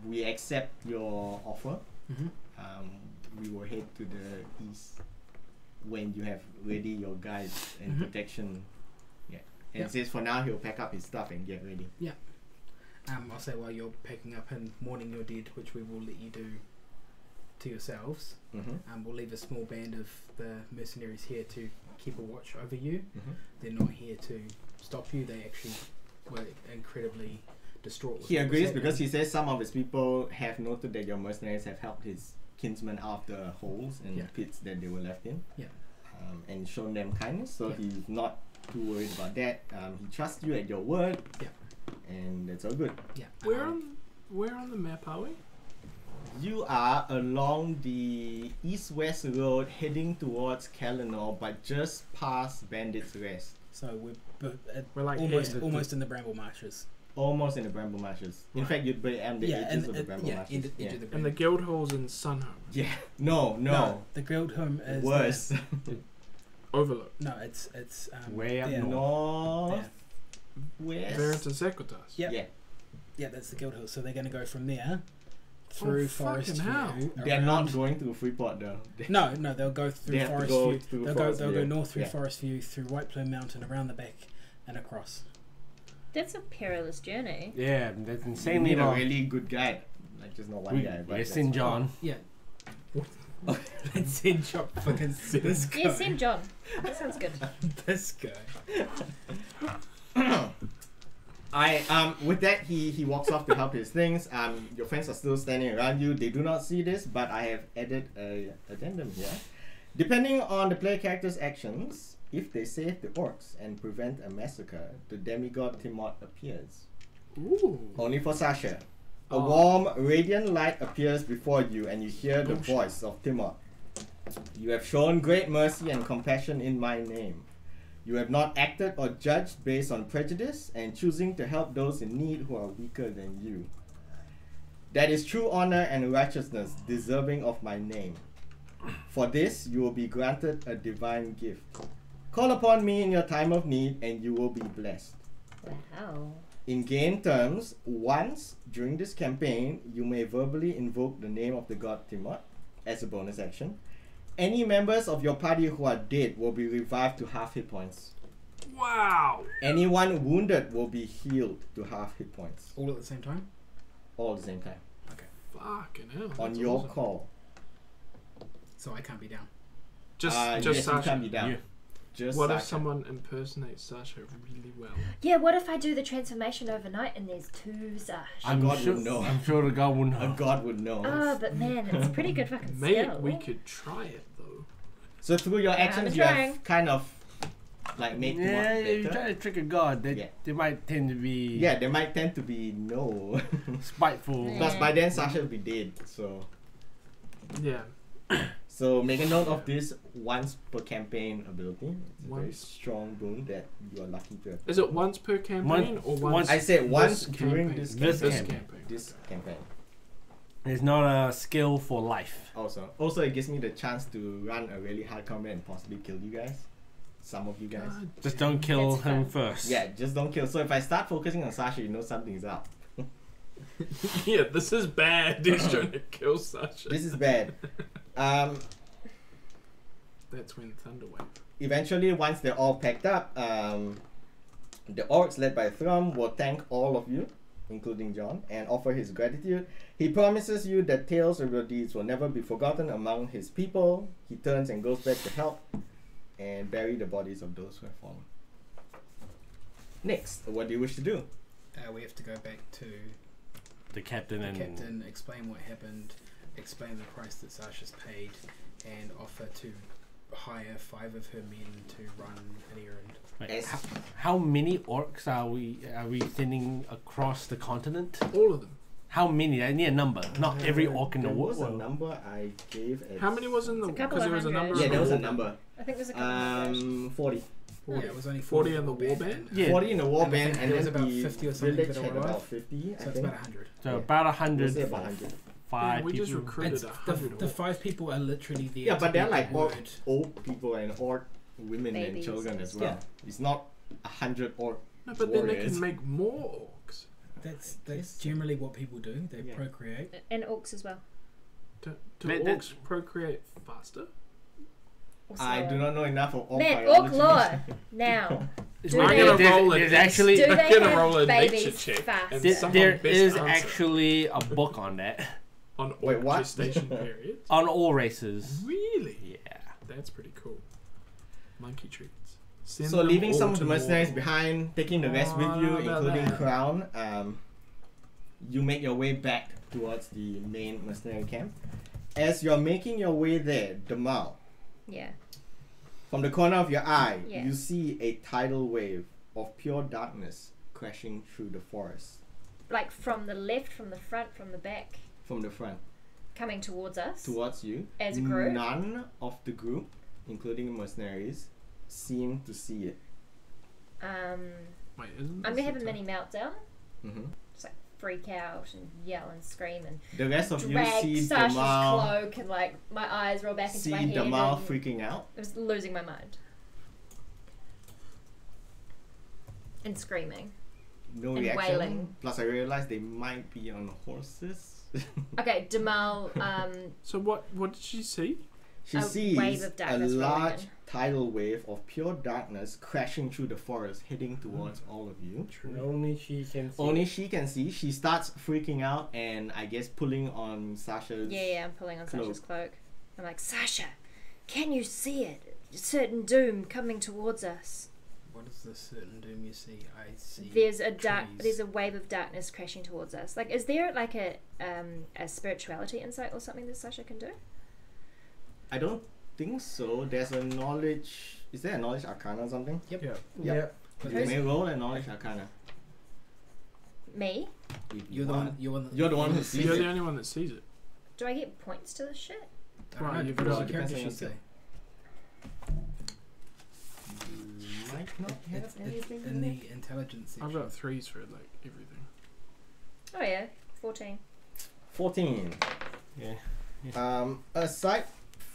"We accept your offer. Mhm. We will head to the east when you have ready your guide and Mhm. protection." Yeah, and Yeah. he says for now he'll pack up his stuff and get ready. I'll say while you're packing up and mourning your dead, which we will let you do to yourselves, Mm-hmm. we'll leave a small band of the mercenaries here to keep a watch over you. Mm-hmm. They're not here to stop you. They actually were incredibly distraught. With He what was agrees happening. because he says some of his people have noted that your mercenaries have helped his kinsmen out of the holes and Yeah. pits that they were left in. Yeah. And shown them kindness, so Yeah. he's not too worried about that. He trusts you at your word. Yeah. And that's all good. Yeah. Where on the map are we? You are along the east-west road heading towards Kalanor, but just past Bandit's Rest. So We're like almost here. almost in the bramble marshes. Almost in the Bramble Marshes. In Right. fact, you'd be on the Yeah, edges and of the Bramble Marshes. edge of the And the bramble. guild hall's in Sunhome. Yeah. No. the guild home is Worse. Overlook. No, it's Way up there. North. There. West. Veritas Equitas. Yep. Yeah. Yeah, that's the guild hall. So they're going to go from there through Forest fucking hell. View. They're not around- going through Freeport though. No, they'll go They through have to Forest go View. through They'll Forest go View. north through Yeah. Forest View, through White Plume Mountain, around the back, and across. That's a perilous journey. Yeah, that's You insanely need a long. really good guide. Like just not one We, guy. But yes, that's in fine. John. Yeah. Let's send Chop fucking this guy. Yeah, send John. That sounds good. This guy. With that he walks off to help his things. Your friends are still standing around you. They do not see this, but I have added a addendum here. Depending on the player character's actions, if they save the orcs and prevent a massacre, the demigod Timot appears. Ooh. Only for Sasha. A Oh. warm, radiant light appears before you, and you hear the Bullshit. voice of Timot. You have shown great mercy and compassion in my name. You have not acted or judged based on prejudice and choosing to help those in need who are weaker than you. That is true honor and righteousness, deserving of my name. For this, you will be granted a divine gift. Call upon me in your time of need, and you will be blessed. Wow. In game terms, once during this campaign, you may verbally invoke the name of the god Timot as a bonus action. Any members of your party who are dead will be revived to half hit points. Wow. Anyone wounded will be healed to half hit points. All at the same time? All at the same time. Fucking hell. On that's your awesome. call. So I can't be down. Just yes, you Sasha. can be down. Yeah. Just What if Sasha. someone impersonates Sasha really well? Yeah, what if I do the transformation overnight and there's two Sash? God would know. I'm sure the god would A know. god would know. Oh, but man, it's a pretty good fucking Mate, skill. we could try it though. So through your actions, I'm you trying. have kind of like made Yeah, if you Timot try better. to trick a god, they, Yeah. they might tend to be Yeah, they might tend to be no. spiteful. Yeah. Plus by then Sasha will be dead, so Yeah. So make a note of this once per campaign ability. It's a very Once. strong boon that you are lucky to have. Is it once per campaign or once? I said once this during campaign? this This campaign. campaign. This campaign. It's not a skill for life. Also, it gives me the chance to run a really hard combat and possibly kill you guys. Some of you guys. God Just damn. don't kill That's him fun. first. Yeah, just don't kill. So if I start focusing on Sasha, you know something's up. Yeah, this is bad. He's trying to kill Sasha. This is bad. That's when Thunder went. Eventually, once they're all packed up, the orcs led by Thrum will thank all of you, including John, and offer his gratitude. He promises you that tales of your deeds will never be forgotten among his people. He turns and goes back to help and bury the bodies of those who have fallen. Next, what do you wish to do? We have to go back to The captain the and captain, explain what happened, explain the price that Sasha's paid, and offer to hire 5 of her men to run an errand. Wait, As- how many orcs are we sending across the continent? All of them. How many? I need a number. Not every orc in the There was a world. number I gave. At How many was in the? It's a couple Because of there was a number. hundred. Yeah, in there the was a war number. I think there's a couple of 40. Yeah, it was only 40 in the warband? Yeah. 40 in the war And I band, think and there was then about the 50 or something village that had were about alive. 50, So I it's think. about 100. So Yeah. about We'll 100 say for about 100. five Yeah, we just people. recruited It's 100. the 5 people are literally there. Yeah, to but they're be like the orc, word. old people and orc women and Babies children and as well. stuff. It's not 100 orc. No, but then they warriors. can make more orcs. That's Yes. generally what people do. They Yeah. procreate. And orcs as well. Do But orcs procreate faster? Also, I do not know enough of orc Man, biology. orc lore. Now. It's Do weird. they- I'm gonna There's- roll there's it. actually Do I'm they gonna have roll a nature babies check. fast? And there, someone there best is answer actually a book on that on Wait, orc what? gestation periods. on all races. Really? Yeah. That's pretty cool. Monkey treats. Send So them leaving all some of to the mercenaries Mordor. behind, taking the rest with you, What about including that? Crown, you make your way back towards the main mercenary camp. As you're making your way there, Damal, Yeah. from the corner of your eye, Yeah. you see a tidal wave of pure darkness crashing through the forest Like from the left, from the front, from the back, from the front coming towards us. towards you. As a group? None of the group, including the mercenaries, seem to see it. Wait, isn't I'm this gonna have a the mini meltdown. hmm Just like freak out and yell and scream and The rest of you drag see Sasha's Damal, cloak and like my eyes roll back into see my head. Damal and freaking out. I was losing my mind. And screaming. No And reaction. wailing. Plus, I realized they might be on horses. Okay, Damal, So what did she see? She A sees wave of a darkness rolling large in. tidal wave of pure darkness crashing through the forest, heading towards all of you. Only she can see. Only she can see. She starts freaking out and I guess pulling on Sasha's. yeah, I'm pulling on Cloak. Sasha's cloak. I'm like, Sasha, can you see it? Certain doom coming towards us. What is the certain doom you see? I see. There's trees. there's a wave of darkness crashing towards us. Like, is there like a spirituality insight or something that Sasha can do? I don't think so. There's a knowledge. Is there a knowledge arcana or something? Yep. Yeah. Yep. But You may roll a knowledge arcana. Me? If You're you the want. one. You're the one who sees You're it. the only one that sees it. Do I get points to this shit? I don't Right, know, you've what does got- your character depends sheet on say? You might not have It's anything. in the intelligence section. I've got 3s for like everything. Oh yeah, 14. 14. Yeah. Aside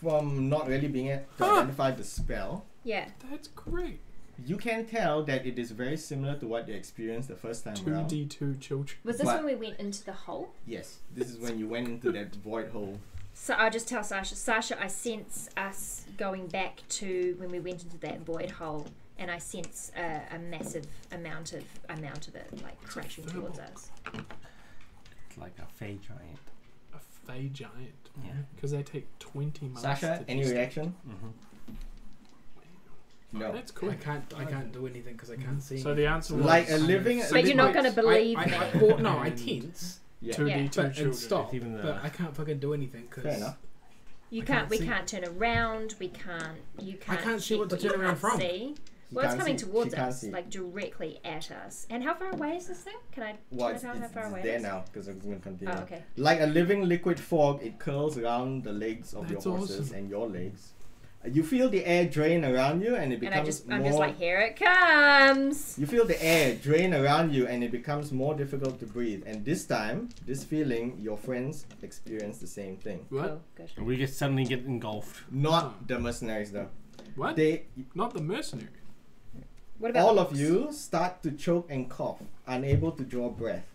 from not really being able to identify the spell, Yeah. That's great. you can tell that it is very similar to what you experienced the first time around. 2d2 children. Was this But- when we went into the hole? Yes, this is when you went into that void hole. So I'll just tell Sasha, I sense us going back to when we went into that void hole, and I sense a massive amount of it like crashing towards us. It's like a fey giant. A fey giant. Yeah. Because they take 20 months Sasha, to any just- reaction? Mm-hmm. Oh, No. that's cool. I can't do anything because I can't see. So the answer was Like a living- But you're not gonna believe I, me. well, no, I And tense, Yeah. 2d2 but children. and stop. Even the- But I can't fucking do anything Fair because enough. You I can't. can't We see. can't turn around. We can't. You can't. can't see check what to you turn around can't from. See. Well, it's can't coming see- towards she can't us, see. like directly at us. And how far away is this thing? Can I Well, tell how far away it there is? now because it's going to continue. Oh, okay. Like a living liquid fog, it curls around the legs of That's your horses awesome. and your legs. You feel the air drain around you, and it And I'm becomes just more. like, here it comes. You feel the air drain around you, and it becomes more difficult to breathe. And this time, this feeling, your friends experience the same thing. What? Cool, good. And we just suddenly get engulfed. Not the mercenaries, though. What? They, Not the mercenary. What about all of orcs? you, start to choke and cough, unable to draw breath.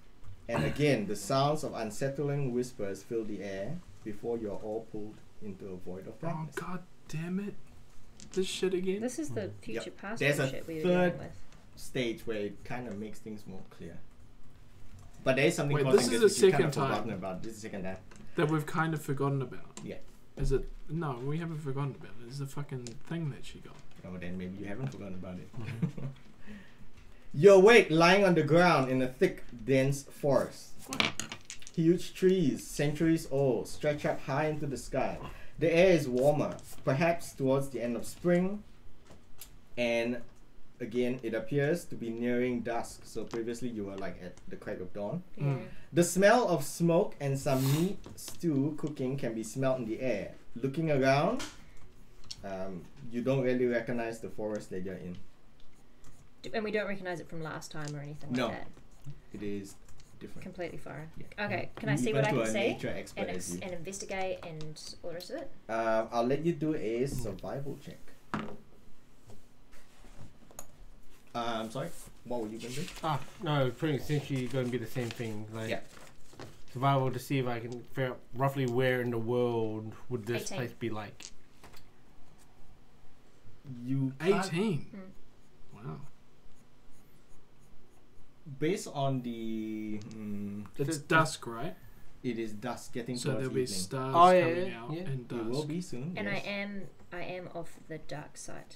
And again, the sounds of unsettling whispers fill the air before you are all pulled into a void of Oh darkness. god damn it! This shit again. This is the future past There's a shit we were third- dealing with. Stage where it kind of makes things more clear. But there is something Wait, causing this is this the which you kind of second time. forgotten about. This is the second time. That we've kind of forgotten about. Yeah. Is it? No, we haven't forgotten about it. It's the fucking thing that she got. Oh, then maybe you haven't forgotten about it. You're awake, lying on the ground in a thick, dense forest. Huge trees, centuries old, stretch up high into the sky. The air is warmer, perhaps towards the end of spring, and again, it appears to be nearing dusk. So previously, you were like at the crack of dawn. Yeah. Mm. The smell of smoke and some meat stew cooking can be smelled in the air. Looking around, you don't really recognize the forest that you're in. And we don't recognize it from last time or anything No. like that. It is different. Completely foreign. Yeah. Okay, can I You see even what I to can a see? nature expert And, as you. and investigate and all the rest of it? I'll let you do a survival check. Sorry, what were you going to do? No, it's pretty essentially going to be the same thing. Like Yeah. survival to see if I can figure out roughly where in the world would this 18. place be like. You can't- 18. Mm. Wow. based on the It's dusk, right? it is dusk getting So towards there'll be evening. stars Oh, yeah, coming yeah, out yeah. and It will dusk. be soon. And yes. I am off the dark side.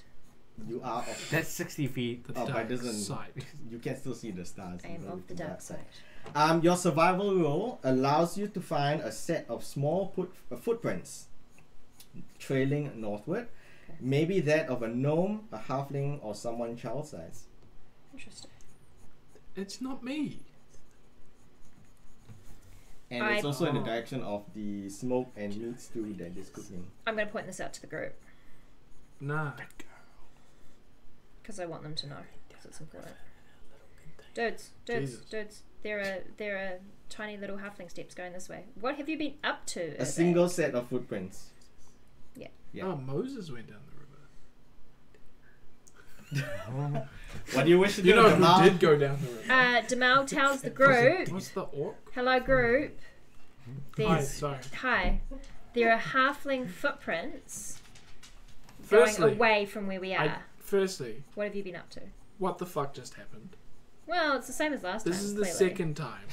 You are off. That's 60 feet. The Oh, but dark it doesn't. side. You can still see the stars. I am even off with the dark side. Your survival roll allows you to find a set of small footprints trailing northward. Okay. Maybe that of a gnome, a halfling, or someone child size. Interesting. It's not me. And it's also in the direction of the smoke and meat stew that is cooking. I'm going to point this out to the group Nah. because I want them to know. Because it's important. Dudes. Jesus. There are tiny little halfling steps going this way. What have you been up to? A Urbane? single set of footprints. Yeah. Oh, Moses went down the river. What do you wish to do? You know Jamal? who did go down the river? Demal tells the group, What's the orc? hello group, Hi, there's, sorry. hi, there are halfling footprints Firstly, going away from where we are. Firstly, What have you been up to? what the fuck just happened? Well, it's the same as last time. This is the clearly. second time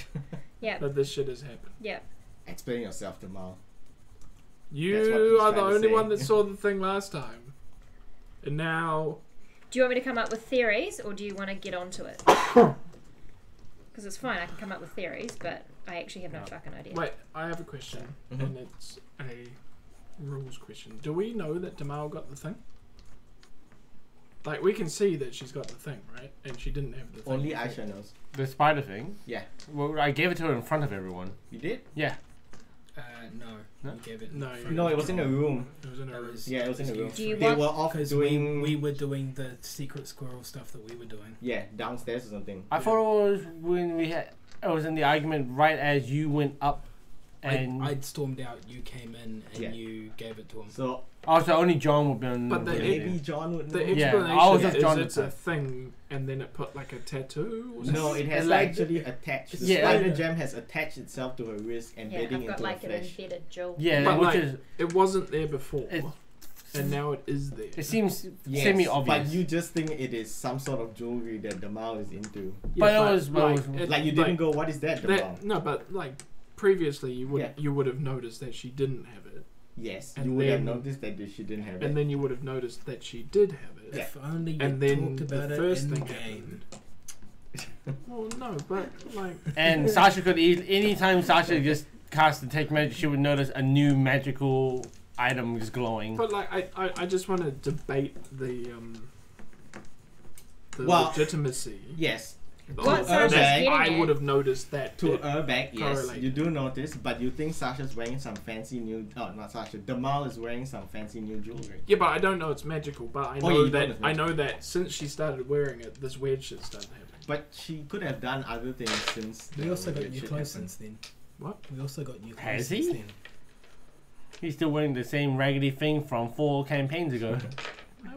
Yeah, that this shit has happened. yeah. Explain yourself, Jamal. That's what You he's are the trying to only say. one that saw the thing last time. And now... Do you want me to come up with theories, or do you want to get onto it? Because it's fine, I can come up with theories, but I actually have no fucking idea. Wait, I have a question. Mhm. And it's a rules question. Do we know that Damal got the thing? Like, we can see that she's got the thing, right? And she didn't have the thing. Only before. Aisha knows. The spider thing. Yeah. Well, I gave it to her in front of everyone. You did? Yeah. No. No? You gave it. No, front No, of it was in a room. It was in her That room. was- Yeah, it was in a room. Do you They want- were off Because doing. we were doing the secret squirrel stuff that we were doing. Yeah, downstairs or something. I thought it was when we had. I was in the argument right as you went up, and I'd stormed out, you came in, and Yeah. you gave it to him. So also only John would be on. But the maybe John would know. The Yeah, explanation I was just is John it's the a thing, and then it put like a tattoo or something. No, it has It's like- actually attached. The Yeah. spider gem has attached itself to her wrist, Yeah, embedding I've got into like her an flesh. embedded jewel. Yeah, But which like, is it wasn't there before, It- and now it is there. it seems Yes, semi-obvious. but you just think it is some sort of jewelry that Damal is into. But it was- it- Like you didn't go, what is that, Damal? that, no, but like previously you would Yeah. you would have noticed that she didn't have it, Yes, And you would have then- noticed that she didn't have and it. then you would have noticed that she did have it. Yeah. If only you And then talked about the it first in the thing game. happened. Well, no, but like, And Sasha could anytime Sasha just cast detect magic, she would notice a new magical item just glowing. but like I just want to debate the Well, legitimacy. Yes. What To Sasha's Urbag, getting I at- would have noticed that. to it- Urbag, yes, correlate. you do notice, but you think Sasha's wearing some fancy new. Oh, not Sasha. Damal is wearing some fancy new jewelry. Yeah, but I don't know it's magical. But I Oh, know you that know it's I know that since she started wearing it, this weird shit started happening. But she could have done other things since. We the also got weird new shit clothes happened. since then. What? We also got new clothes Has since he? then. He's still wearing the same raggedy thing from 4 campaigns ago.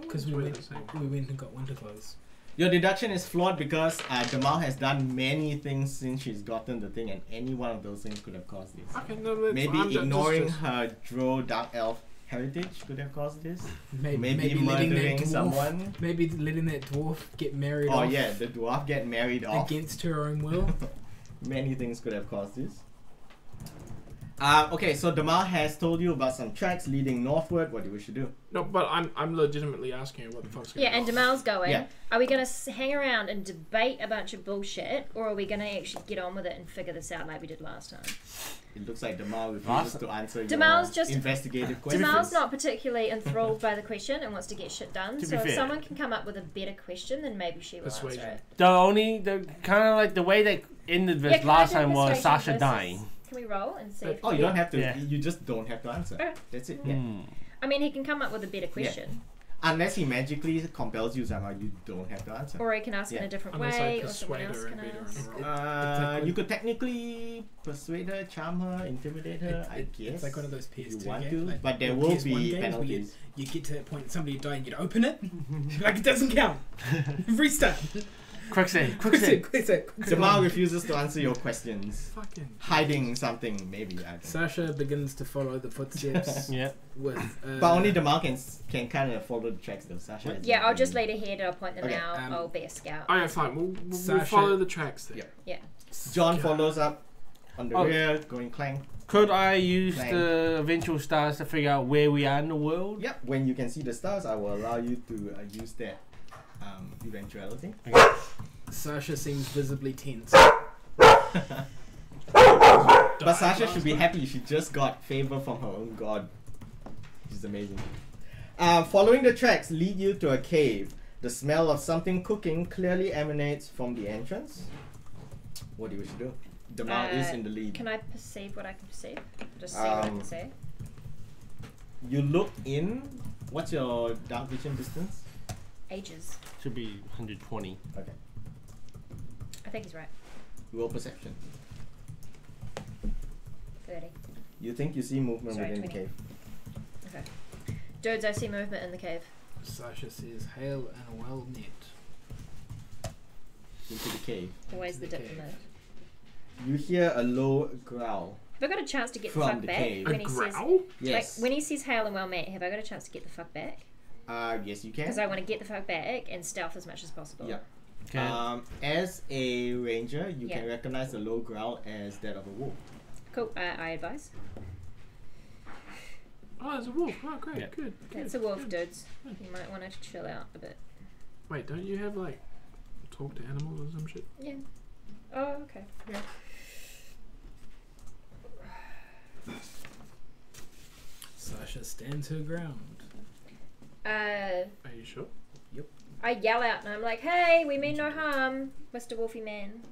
Because we went and got winter clothes. Your deduction is flawed because Damal has done many things since she's gotten the thing, and any one of those things could have caused this. Okay, no, that's Maybe fine, ignoring just- her Drow Dark Elf heritage could have caused this. Maybe Maybe letting murdering that dwarf, someone. Maybe letting that dwarf get married Oh off yeah, the dwarf get married off. against her own will. Many things could have caused this. Okay, so Damal has told you about some tracks leading northward. What do you wish to do? No, but I'm legitimately asking you what the fuck's going Yeah, and on. Damal's going. Yeah. Are we going to hang around and debate a bunch of bullshit, or are we going to actually get on with it and figure this out like we did last time? It looks like Damal refuses to answer Damal's your just- investigative questions. Damal's not particularly enthralled by the question and wants to get shit done. To So be if fair. someone can come up with a better question, then maybe she will Persuasion. answer it. The kind of like the way they ended this Yeah, can I last do time was persuasion Sasha versus- dying. Can we roll and see? If Oh, we you don't have to. Yeah. You just don't have to answer. Alright. That's it. Yeah. Hmm. I mean, he can come up with a better question, Unless he magically compels you somehow, you don't have to answer. or he can ask in Yeah. a different Unless way, I or someone persuade else her can and beat her ask. in a row. You could technically persuade her, charm her, intimidate her. I guess. It's like one of those if PS2 you want games. to, like but there the will PS1 be games where penalties. You get to that point, somebody died, and you'd open it, like it doesn't count. Restart. Quick save, quick Quick save. save, quick save, quick save. Damal refuses to answer your questions. Fucking. Hiding something, maybe. I don't know. Sasha begins to follow the footsteps Yeah. with. But only Damal can kind of follow the tracks though. Sasha. is Yeah, I'll not just really- lead ahead. I'll point them Okay, out. um, I'll be a scout. Okay, fine. We'll Sasha- follow the tracks then. Yep. Yeah. John follows up on the Oh. rear, going clank. Could I use Blank. the eventual stars to figure out where we are in the world? Yep. When you can see the stars, I will allow you to use that eventuality. Sasha seems visibly tense. But Sasha should be happy. She just got favor from her own god. She's amazing. Following the tracks lead you to a cave. The smell of something cooking clearly emanates from the entrance. What do you wish to do? Damal is in the lead. Can I perceive what I can perceive? Just see what I can see. You look in. What's your dark vision distance? Ages. Should be 120. Okay. I think he's right. Roll perception. 30. You think you see movement Sorry, within the 20. cave. Okay. Dudes, I see movement in the cave. Sasha says, "Hail and well met." Into the cave. Always the In the diplomat. You hear a low growl. Have I got a chance to get the From fuck the back cave. A when he says, growl? Yes. like, when he says hail and well met? Have I got a chance to get the fuck back? Yes, you can. Because I want to get the fuck back and stealth as much as possible. Yeah. Okay. As a ranger, you can Yeah. recognize the low growl as that of a wolf. Cool. I advise. Oh, there's a wolf. Oh, great. Yeah. Good. It's a wolf, dudes. You might want to chill out a bit. Wait, don't you have like talk to animals or some shit? Yeah. Oh, okay. Yeah. Sasha stands her ground. Are you sure? I yell out and I'm like, "Hey, we mean no harm, Mr. Wolfie Man."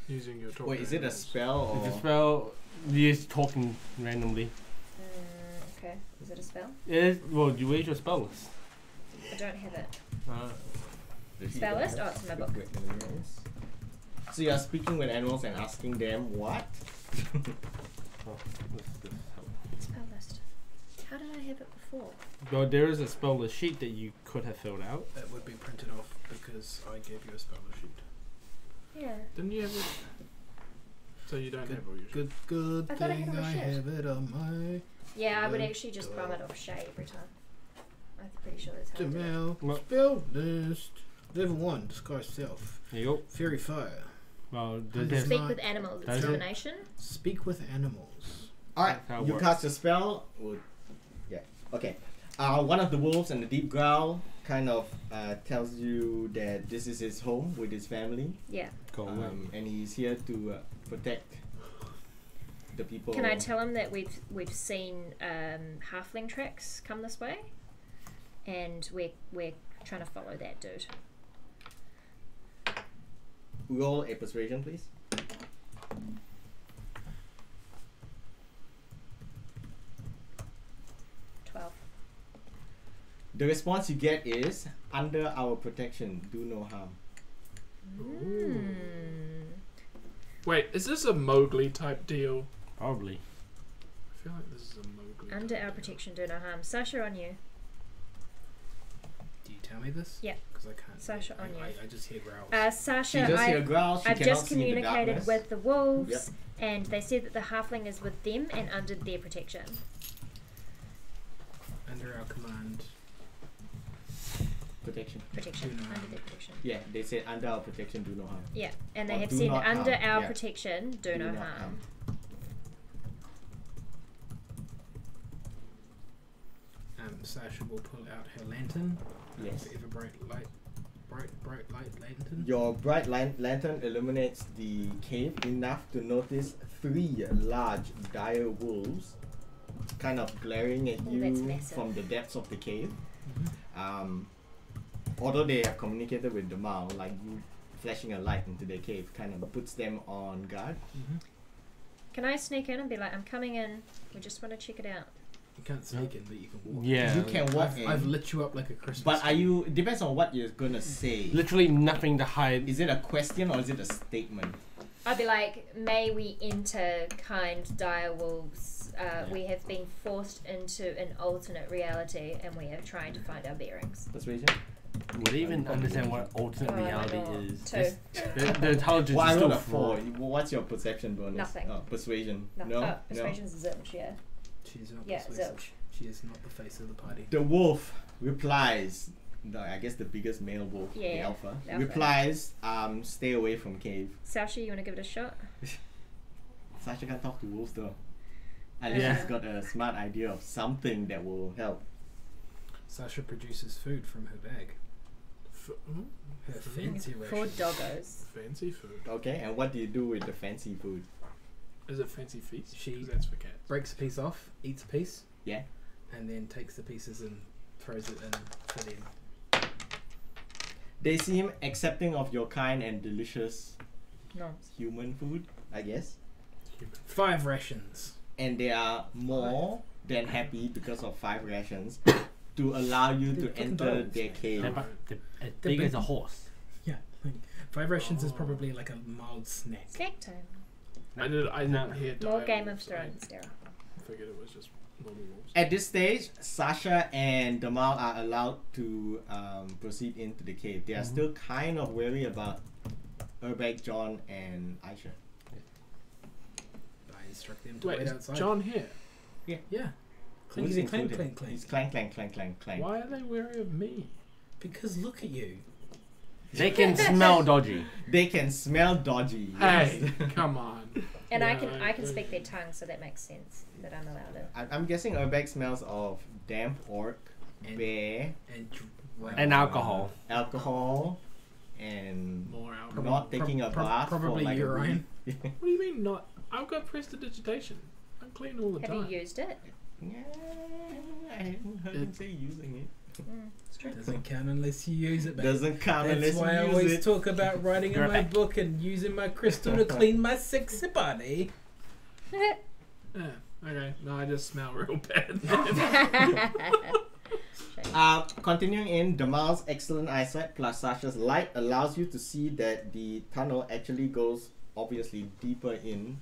Using your talk. Wait, to is it a animals. spell It's or? a spell. You're just talking randomly. Okay. Is it a spell? Well, you where's your spell list? I don't have it. Spell list? Oh, it's in my book. So you are speaking with animals and asking them what? Spell list. How did I have it before? Well, there is a spell list sheet that you could have filled out. That would be printed off because I gave you a spell sheet. Yeah. Didn't you have it? So you don't have all your shit. Good I thought I had thing it on I the sheet. have it on my Yeah, I would actually just bum it off Shay every time. I'm pretty sure that's how I do it. Jamal. Well- Spell list. Level 1, disguise self. There you go. Fairy fire. Well, Does there's it- Speak with animals. Does it? Divination. Speak with animals. Alright, That's how it you works. cast a spell. Yeah, okay. One of the wolves and the deep growl kind of tells you that this is his home with his family. Yeah. go away. And he's here to protect the people. Can I tell him that we've seen halfling tracks come this way, and we're trying to follow that dude. roll a persuasion, please. The response you get is, under our protection, do no harm. Wait, is this a Mowgli type deal? Probably. I feel like this is a Mowgli. Under type our deal. protection, do no harm. Sasha, on you. Do you tell me this? Yeah. Because I can't. Sasha, on you. I just hear growls. Sasha, She does hear growls. She I've cannot just see in the communicated darkness. with the wolves, and they said that the halfling is with them and under their protection. Under our command. Protection. Protection. Do no Under harm. their protection. Yeah, they said under our protection, do no harm. Yeah, and they Or have do said not under harm. our Yeah. protection, do no harm. Sasha will pull out her lantern. Yes. Ever bright light lantern. Your bright lantern illuminates the cave enough to notice 3 large dire wolves kind of glaring at Oh, that's you massive. from the depths of the cave. Mm-hmm. Although they have communicated with Damal, like you flashing a light into their cave kind of puts them on guard. Mm-hmm. Can I sneak in and be like, I'm coming in, we just want to check it out? You can't sneak in, but you can walk. Yeah. You can walk in. I've lit you up like a Christmas. But are tree. you? It depends on what you're gonna say. Literally nothing to hide. Is it a question or is it a statement? I'd be like, may we enter, kind dire wolves. We have been forced into an alternate reality and we are trying to find our bearings. Persuasion. Would they even understand what alternate Oh, I reality know. is? 2. The intelligence Well, I is rolled still a 4. flawed. What's your perception bonus? Nothing. Oh, persuasion. No, No. persuasion's zilch, yeah. She's not Yeah, persuasive. zilch. She is not the face of the party. The wolf replies. I guess the biggest male wolf, the Yeah, alpha, the alpha. replies. Stay away from cave. Sasha, you want to give it a shot? Sasha can't talk to wolves though. Unless Yeah. she's got a smart idea of something that will help. Sasha produces food from her bag. Her fancy For rations. doggos. Fancy food. Okay, and what do you do with the fancy food? Is it fancy feast? She- 'Cause that's for cats. Breaks a piece off, eats a piece, Yeah. and then takes the pieces and throws it in for them. They seem accepting of your kind and delicious No. human food, I guess. 5 rations. And they are more than happy because of 5 rations to allow you They're to fucking enter dogs, their man. cave. They're as They're big as big. a horse. Yeah. 5 rations is Oh. probably like a mild snack. Snack time. I didn't hear More dire Game of wolves. Thrones, Daryl. I figured it was just normal wolves. At this stage, Sasha and Damal are allowed to proceed into the cave. They are still kind of wary about Urbek, John, and Aisha. I instruct them to Wait, wait is outside. John here? Yeah. Who's Clinkety clank, included? clank, clank. He's clank, clank, clank, clank, clank. Why are they wary of me? Because look at you. They can smell dodgy. They can smell dodgy. Hey, come on. And Yeah, I can I- speak their tongue, so that makes sense that I'm allowed it. I'm guessing Urbek smells of damp orc, And- bear, And And alcohol. alcohol, and More alcohol. not taking a bath probably for like urine. a week. What do you mean not? I've got prestidigitation. I'm clean all the Have time. you used it? Yeah, I haven't heard him say using it. It's true. Doesn't count unless you use it, babe. Doesn't count That's unless why I you always use it. talk about writing in my Right. book and using my crystal to clean my sexy body. Yeah. Okay. No, I just smell real bad. Continuing in, Damal's excellent eyesight plus Sasha's light allows you to see that the tunnel actually goes obviously deeper in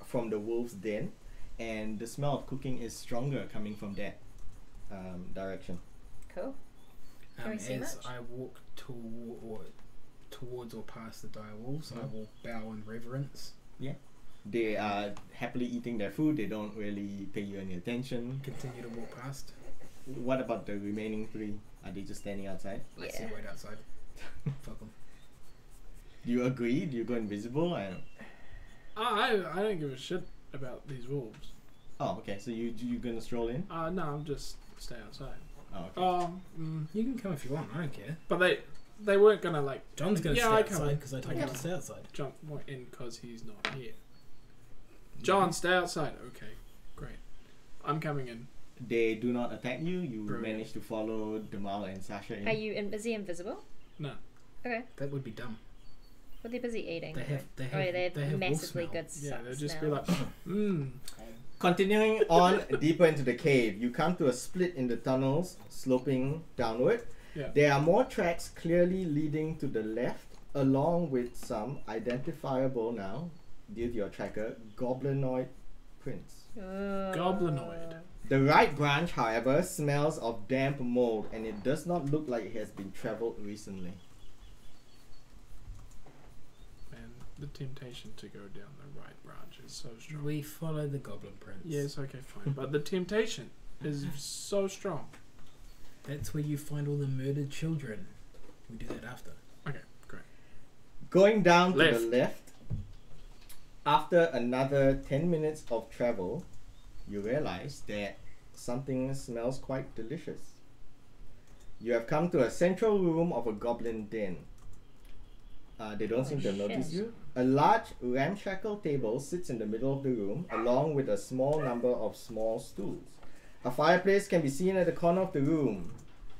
from the wolf's den, and the smell of cooking is stronger coming from that direction. Cool. Can we see As much? I walk towards or past the dire wolves, I will bow in reverence. They are happily eating their food. They don't really pay you any attention. Continue to walk past. What about the remaining 3? Are they just standing outside? I see Yeah. wait outside. Fuck them. Do you agree? Do you go invisible? I don't give a shit about these wolves. Oh, okay. So you gonna stroll in? No, I'm just stay outside. Oh, okay. You can come if you want. I don't care. But they weren't gonna like John's gonna Yeah, stay I come outside in. because I told him to stay outside. jump in because he's not here. John, stay outside. Okay, great. I'm coming in. They do not attack you. You Brilliant. manage to follow Damal and Sasha in. Is he invisible? No. Okay. That would be dumb. Well, they're busy eating. They have oh, yeah, they have wolf massively smell. good Yeah, they'll just smell. be like, mmm. Continuing on deeper into the cave, you come to a split in the tunnels sloping downward. Yeah. There are more tracks clearly leading to the left, along with some identifiable now, due to your tracker, goblinoid prints. Goblinoid. The right branch, however, smells of damp mold and it does not look like it has been traveled recently. Man, the temptation to go down the right branch is so strong. We follow the goblin prints. Yes, okay, fine. But the temptation is so strong. That's where you find all the murdered children. We do that after. Okay, great. Going down to Left. the left, after another 10 minutes of travel, you realize that something smells quite delicious. You have come to a central room of a goblin den. They don't seem to notice shit. you. A large ramshackle table sits in the middle of the room, along with a small number of small stools. A fireplace can be seen at the corner of the room,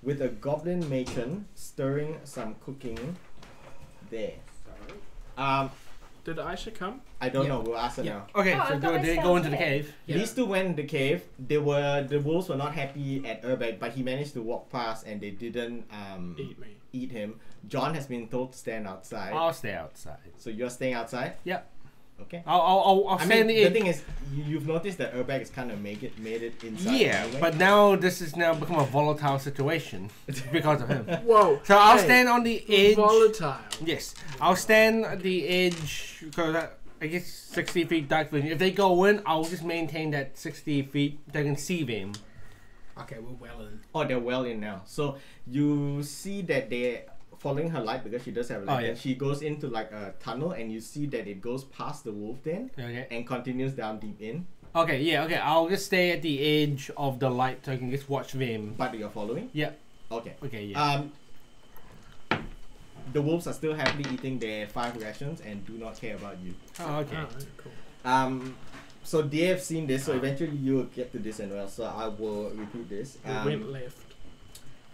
with a goblin matron stirring some cooking there. Did Aisha come? I don't Yeah. know. We'll ask her Yeah. now. Okay, Oh, so I've got they my go into stuff the here. cave. Yeah. These two went in the cave. The wolves were not happy at Urbeg, but he managed to walk past and they didn't Eat me. eat him. John has been told to stand outside. I'll stay outside. So you're staying outside? Yep. Okay. I'll I stay in mean, the the edge. thing is, you've noticed that Urbeg has kind of made it inside. Yeah, anyway. but now this has now become a volatile situation because of him. Whoa. So I'll hey, stand on the edge. Volatile. Yes, I'll stand at the edge because I guess 60 feet dark vision. If they go in, I'll just maintain that 60 feet. They can see them. Okay, we're well in. Oh, they're well in now. So you see that they're following her light because she does have a light. Oh, yeah. And she goes into like a tunnel and you see that it goes past the wolf den Okay. and continues down deep in. Okay. Yeah. Okay. I'll just stay at the edge of the light so I can just watch them. But you're following? Yeah. Okay. Okay. Yeah. The wolves are still happily eating their 5 rations and do not care about you. Oh, okay. Alright, cool. So they have seen this, so eventually you will get to this as well. So I will repeat this. We went left.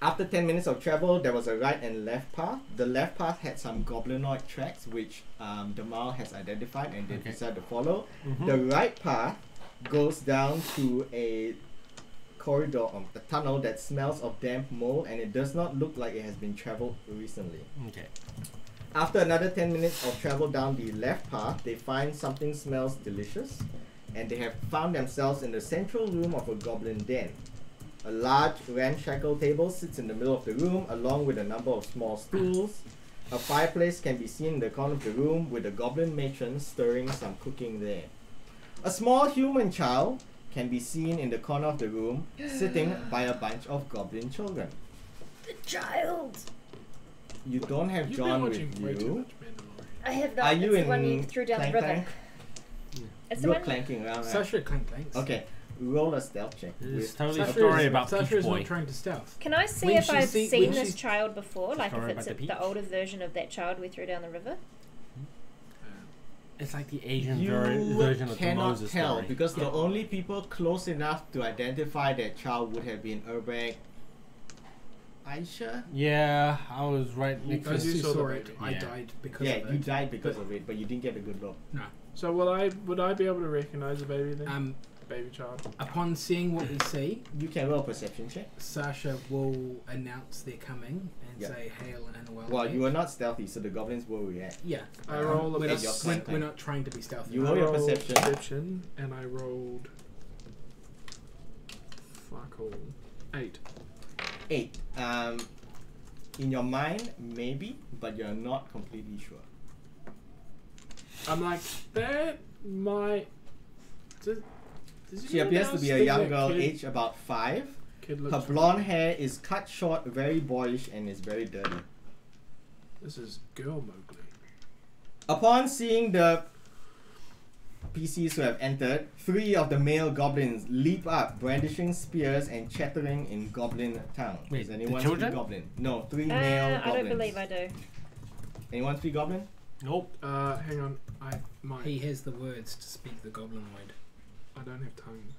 After 10 minutes of travel, there was a right and left path. The left path had some goblinoid tracks, which Damal has identified and they Okay. decided to follow. Mhm. The right path goes down to a corridor, a tunnel that smells of damp mold, and it does not look like it has been traveled recently. Okay. After another 10 minutes of travel down the left path, they find something smells delicious, and they have found themselves in the central room of a goblin den. A large ramshackle table sits in the middle of the room, along with a number of small stools. A fireplace can be seen in the corner of the room, with a goblin matron stirring some cooking there. A small human child can be seen in the corner of the room, sitting by a bunch of goblin children. The child. You don't have You've John been watching way with too you. much Mandalorian. I have that. Are you it's the one in you threw down the clank river. clank? It's the You're one. clanking around, right? Sasha clanks. Okay, roll a stealth check. This is with- totally a Sasha story is- about Sasha Peach is Boy. Not trying to stealth. Can I see When if she I've see- seen when this she- child before? Like Story if it's about the the peach. older version of that child we threw down the river? It's like the Asian You version of the cannot Moses tell story. because the Oh. only people close enough to identify that child would have been Urbeg, Aisha. Yeah, I was right next to Those who you saw saw the it, baby. I Yeah. died because Yeah, of you it. died because of it, but you didn't get a good look. No. So would I be able to recognize the baby then? Baby child. Upon seeing what we see, You can roll a perception check. Sasha will announce they're coming and Yeah. say hail and well. Well, you are not stealthy, so the goblins will react. Yeah. I roll a we're, not, your we're, clank we're clank. not trying to be stealthy. You I roll your rolled perception. Perception, and I rolled. Fuck all. 8. 8. In your mind, maybe, but you're not completely sure. I'm like, that might. Does She anyone appears to else be a think young that girl, kid- aged about 5. Kid Her looks blonde hair is cut short, very boyish, and is very dirty. This is girl Mowgli. Upon seeing the PCs who have entered, 3 of the male goblins leap up, brandishing spears and chattering in goblin tongue. Wait, Does the anyone children? speak goblin? No, 3 male I goblins. don't believe I do. Anyone speak goblin? Nope. Hang on. I might. He has the words to speak the goblinoid. I don't have tongues.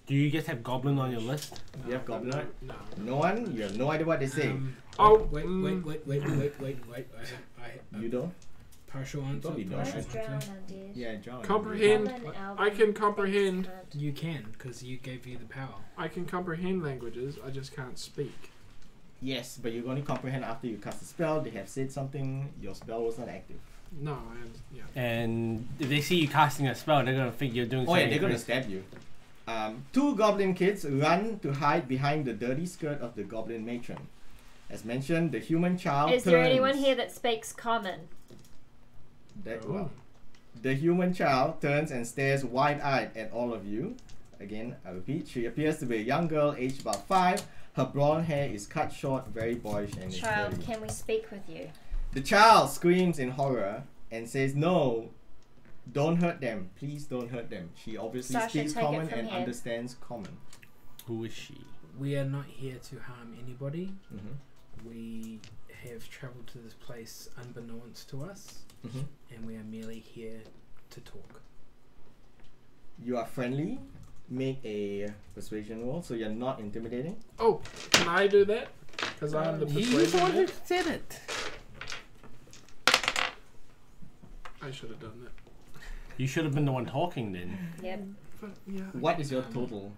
Do you guys have Goblin on your list? You have No, goblin? No. No one? You have no idea what they say. Oh, wait. I You don't? Partial answer. Probably partial not. Where's answer. drown undead? Yeah, John. Comprehend. Common, I elven, can comprehend. fixed, hunt. You can, because you gave you the power. I can comprehend languages. I just can't speak. Yes, but you only comprehend after you cast a spell. They have said something. Your spell was not active. No, yeah. And if they see you casting a spell, they're gonna think you're doing Oh something. yeah, they're gonna crazy. stab you. Two goblin kids run to hide behind the dirty skirt of the goblin matron. As mentioned, the human child Is there turns- anyone here that speaks common? Oh. The human child turns and stares wide-eyed at all of you. Again, I repeat, she appears to be a young girl aged about 5. Her blonde hair is cut short, very boyish, and is Child, dirty. can we speak with you? The child screams in horror and says, "No, don't hurt them. Please don't hurt them." She obviously Sasha, speaks take it common from and here. understands common. Who is she? We are not here to harm anybody. Mm-hmm. We have travelled to this place unbeknownst to us, Mm-hmm. and we are merely here to talk. You are friendly. Make a persuasion roll, so you're not intimidating. Oh, can I do that? Because I'm the You're the one who persuasion. said it. I should have done that. You should have been the one talking then. Yep. But yeah. What is your total?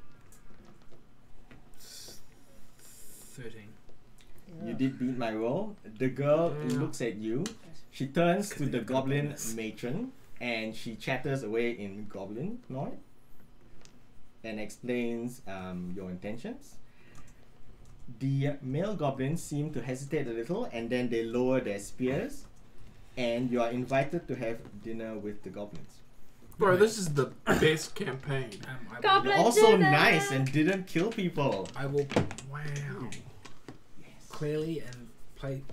13. You did beat my roll. The girl Yeah. looks at you. She turns to Because the you've got goblin bonus. matron and she chatters away in goblinoid and explains your intentions. The male goblins seem to hesitate a little and then they lower their spears, and you are invited to have dinner with the goblins. Bro, this is the best campaign. I Goblin You're also dinner! nice and didn't kill people. I will Wow. clearly and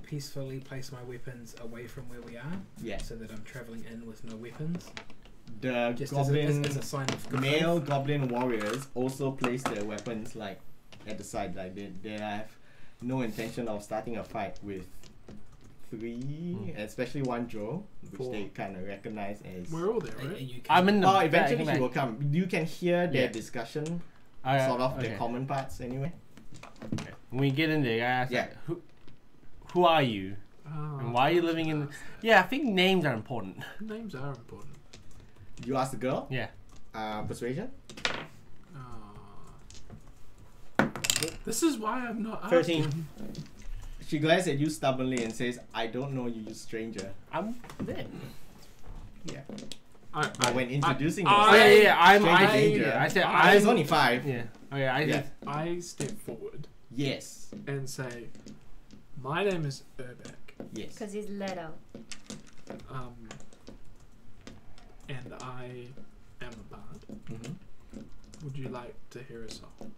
peacefully place my weapons away from where we are, Yes. so that I'm travelling in with no weapons. The Just goblin as a sign of good male faith. goblin warriors also place their weapons like at the side, like they have no intention of starting a fight with 3, especially one Joe, which 4. they kind of recognize as. We're all there, And right? you I'm in the. Oh, eventually back. he will come. You can hear their Yeah. discussion, Alright, sort of okay. the common parts anyway. When we get in there, I ask, Yeah. like, who are you? Oh, And why are you living in? Yeah, I think names are important. Names are important. You ask the girl. Yeah. Persuasion. This is why I'm not 13. asking. She glares at you stubbornly and says, "I don't know you, you stranger." I'm there. Yeah. I when introducing Oh yourself, yeah. I'm. stranger I. danger. I said He's I'm. only 5. Yeah. Oh yeah. Yeah. I step forward Yes. and say, "My name is Urbeck, Yes. Because he's little. and I am a bard. Mm-hmm. Would you like to hear a song?"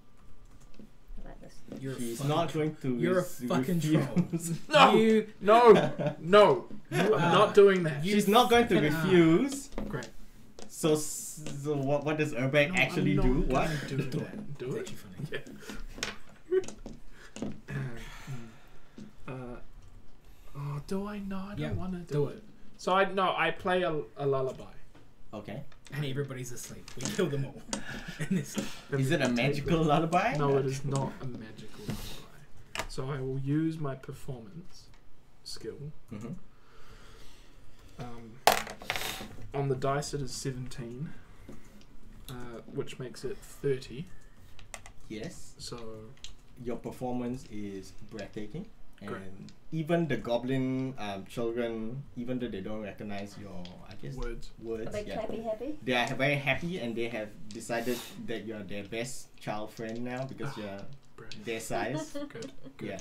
I like this. You're a She's fucking not going to. You're a res- fucking troll. refuse. No, You, no, I'm not doing that. She's not going to refuse. Great. So what does Urbeck No, actually I'm do? not What? gonna do that. Do it's it. actually funny. Do I? No, I don't Yeah, want to do it. So I play a lullaby. Okay. And everybody's asleep. We kill them all. And it's Is it a magical lullaby? No, it is not a magical lullaby. So I will use my performance skill. Mm-hmm. On the dice, it is 17, which makes it 30. Yes. So Your performance is breathtaking. And Great. even the goblin children, even though they don't recognize your, I guess, words. words, Are they yeah, clappy happy? they are very happy and they have decided that you're their best child friend now because you're Brilliant. their size. Good. Good. Yeah.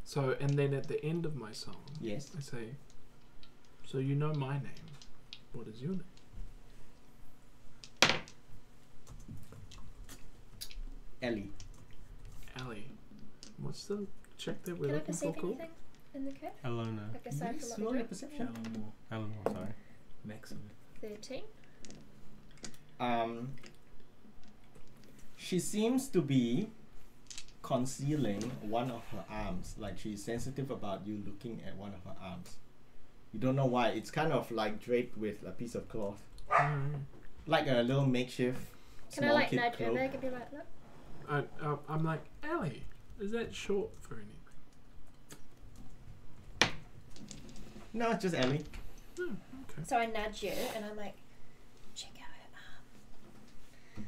So and then at the end of my song, Yes. I say, "So you know my name. What is your name?" Ellie. Ellie. What's the check that we're Can I looking for perceive called? anything in the code? Elona. Like aside Yes, from roll what your we perception. Eleanor Eleanor. Sorry. maximum. got? 13. She seems to be concealing one of her arms, like she's sensitive about you looking at one of her arms. You don't know why. It's kind of like draped with a piece of cloth, like a little makeshift Can I small like kid nudge cloak. Urbeck and be like, look? I'm like, Ellie, is that short for anything? No, just Ellie. Okay. So I nudge you, and I'm like, check out her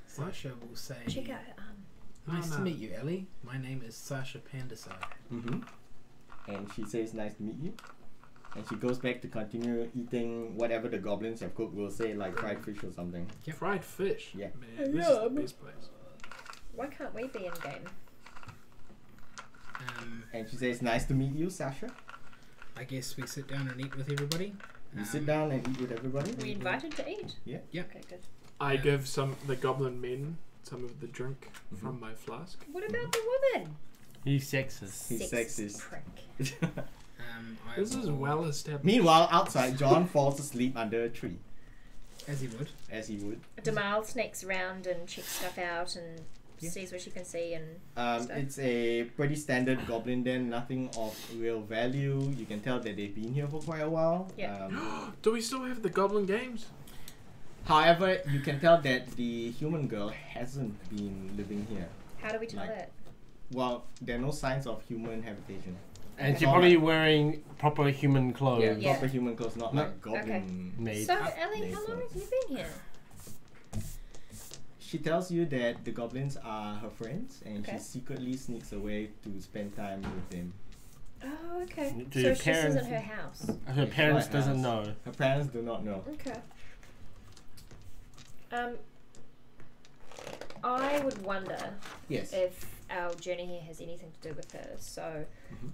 Sasha will say, arm. Check out her arm. nice No, to no. meet you, Ellie. My name is Sasha Pandesai. Mm-hmm. And she says, nice to meet you. And she goes back to continue eating whatever the goblins have cooked. We'll say like fried fish or something. Yep. Fried fish. Yeah. Man, this is the best place. Why can't we be in game? And she says, nice to meet you, Sasha. I guess we sit down and eat with everybody. You sit down and eat with everybody. We invited to eat. Yeah. Yeah. Okay, good. I Yeah. give the goblin men some of the drink from my flask. What about the woman? He's sexist. He's sexist. Prick. I This is will- well established. Meanwhile, outside, John falls asleep under a tree, as he would. as he would. Damal sneaks around and checks stuff out and Yeah. sees what she can see and stuff. It's a pretty standard goblin den, nothing of real value. You can tell that they've been here for quite a while. Yeah. Do we still have the goblin games? However, you can tell that the human girl hasn't been living here. How do we tell Like- that? Well, there are no signs of human habitation. And Okay. she's probably wearing proper human clothes. Yeah, Yeah. proper human clothes, not No. like goblin. Made. So, Ellie, how long have you been here? She tells you that the goblins are her friends, and Okay. she secretly sneaks away to spend time with them. Oh, okay. Do So your this parents- isn't her house. Her parents Right doesn't house. know. Her parents do not know. Okay. I would wonder Yes. if our journey here has anything to do with her. So,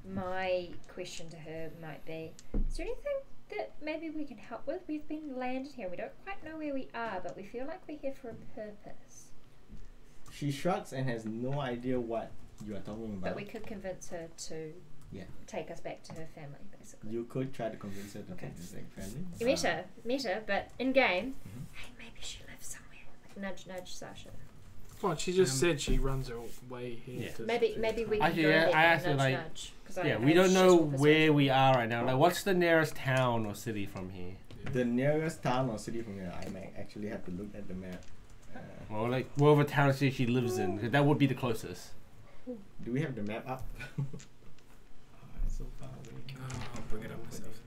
my question to her might be: is there anything that maybe we can help with? We've been landed here. We don't quite know where we are, but we feel like we're here for a purpose. She shrugs and has no idea what you are talking about. But we could convince her to take us back to her family, basically. You could try to convince her to Okay. take this like family. Met her, but in game, hey, maybe she lives somewhere. Like nudge, nudge, Sasha. Well, she just said she runs away here. Yeah. to- Maybe we can Actually, go yeah, there I and asked her, nudge, like- nudge. 'Cause Yeah, I we don't she's know with us where all. we are right now. Like, what's the nearest town or city from here? The nearest town or city from here, I might actually have to look at the map. Well, like, whatever town or city she lives in, 'cause that would be the closest. Do we have the map up? It's so far away. I'll bring it up myself.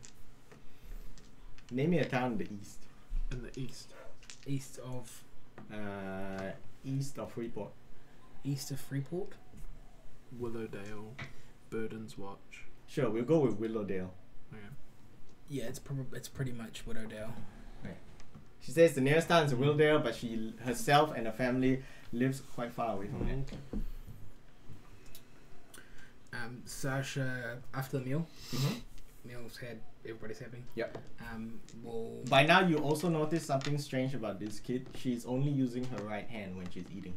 Name me a town in the east. in the east. East of East of Freeport. Freeport. Willowdale, Burden's Watch. Sure, we'll go with Willowdale. Okay. Yeah, it's pretty much Willowdale. She says the nearest town is Willowdale, but she herself and her family lives quite far away from it. Sasha, after the meal, Mm-hmm. meal's had, everybody's happy. Yep. Will By now, you also notice something strange about this kid. She's only using her right hand when she's eating.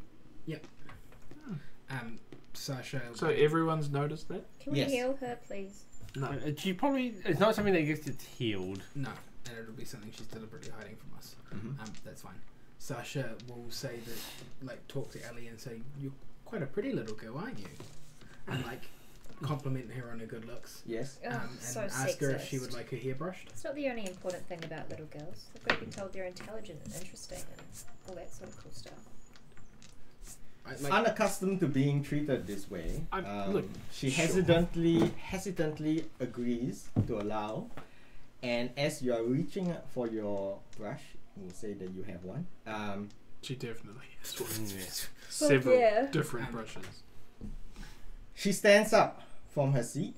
Sasha. So everyone's noticed that? Can Yes. we heal her, please? No. She probably, it's not something that gets it healed. No, and it'll be something she's deliberately hiding from us. Mm-hmm. That's fine. Sasha will say that, like, talk to Ellie and say, "You're quite a pretty little girl, aren't you?" And like, compliment her on her good looks. Yes. Oh, And so ask her if she sexist. would like her hair brushed. It's not the only important thing about little girls. They've got to be told they're intelligent and interesting and all that sort of cool stuff. Unaccustomed to being treated this way, look, she sure. hesitantly agrees to allow. And as you are reaching for your brush, we'll say that you have one. She definitely has one. Yeah. Several yeah. different brushes. She stands up from her seat.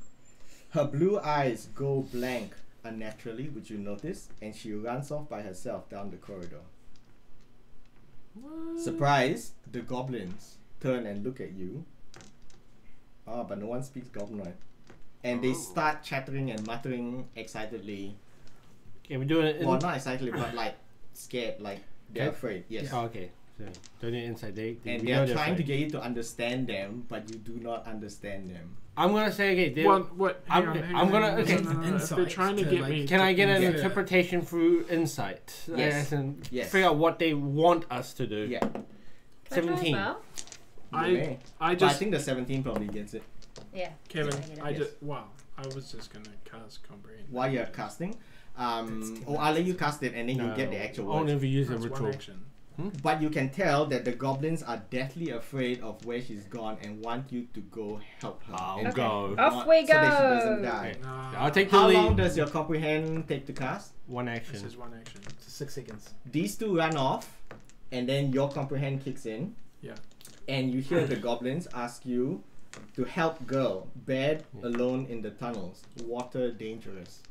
Her blue eyes go blank unnaturally, which you notice, and she runs off by herself down the corridor. Surprised, the goblins turn and look at you. Oh, but no one speaks goblinoid. And they start chattering and muttering excitedly. Okay, we're doing it in... Well, not excitedly, but like scared, like they're Okay. afraid. Yes. Oh, okay. So, doing it inside. And we they know are they're trying to afraid. get you to understand them, but you do not understand them. I'm gonna say, okay, they- What? Hang on, hang I'm on, gonna- hang on, okay. no, no, no, no. If they're Insight trying to to, get like, me. can I get an Yeah. interpretation through insight? Yes. And Yes. figure out what they want us to do. Yeah. Can I try as 17. well? You I may. I But I just think the 17 probably gets it. Yeah. Kevin. Yeah, I Yes. just wow. I was just gonna cast comprehend. While you're casting, That's I'll let you cast it and then you No, get the actual Only words. if we use a That's one ritual. action. But you can tell that the goblins are deathly afraid of where she's gone and want you to go help her. I'll and go. Off we so that she go. doesn't die. I'll take the How lead. long does your comprehend take to cast? One This action. is one action. 6 seconds. These two run off, and then your comprehend kicks in. Yeah. And you hear the goblins ask you to help girl, bed alone in the tunnels, water dangerous.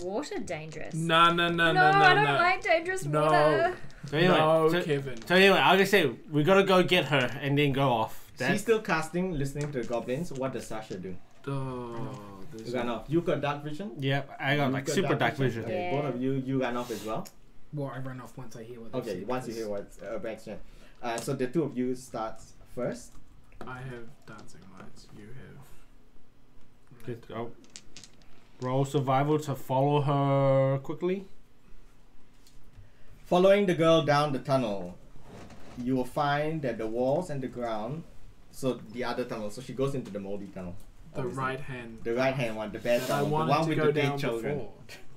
Water dangerous. No, I don't like dangerous No. water. So anyway, No, so, Kevin. so anyway, I'll just say we gotta go get her and then go off. She's still casting, listening to the goblins. What does Sasha do? Oh, this You run off. You got dark vision? Yep, I got You've like got super dark vision. Okay, Yeah. both of you run off as well. Well, I run off once I hear what they Okay, say, once you because- hear what's Baxter. So the two of you starts first. I have dancing lights. You have. Just go. Roll survival to follow her quickly. Following the girl down the tunnel, you will find that the walls and the ground, so the other tunnel, so she goes into the moldy tunnel. The obviously. right hand. The right hand one, the bad that I tunnel, the wanted one to with go the dead down children.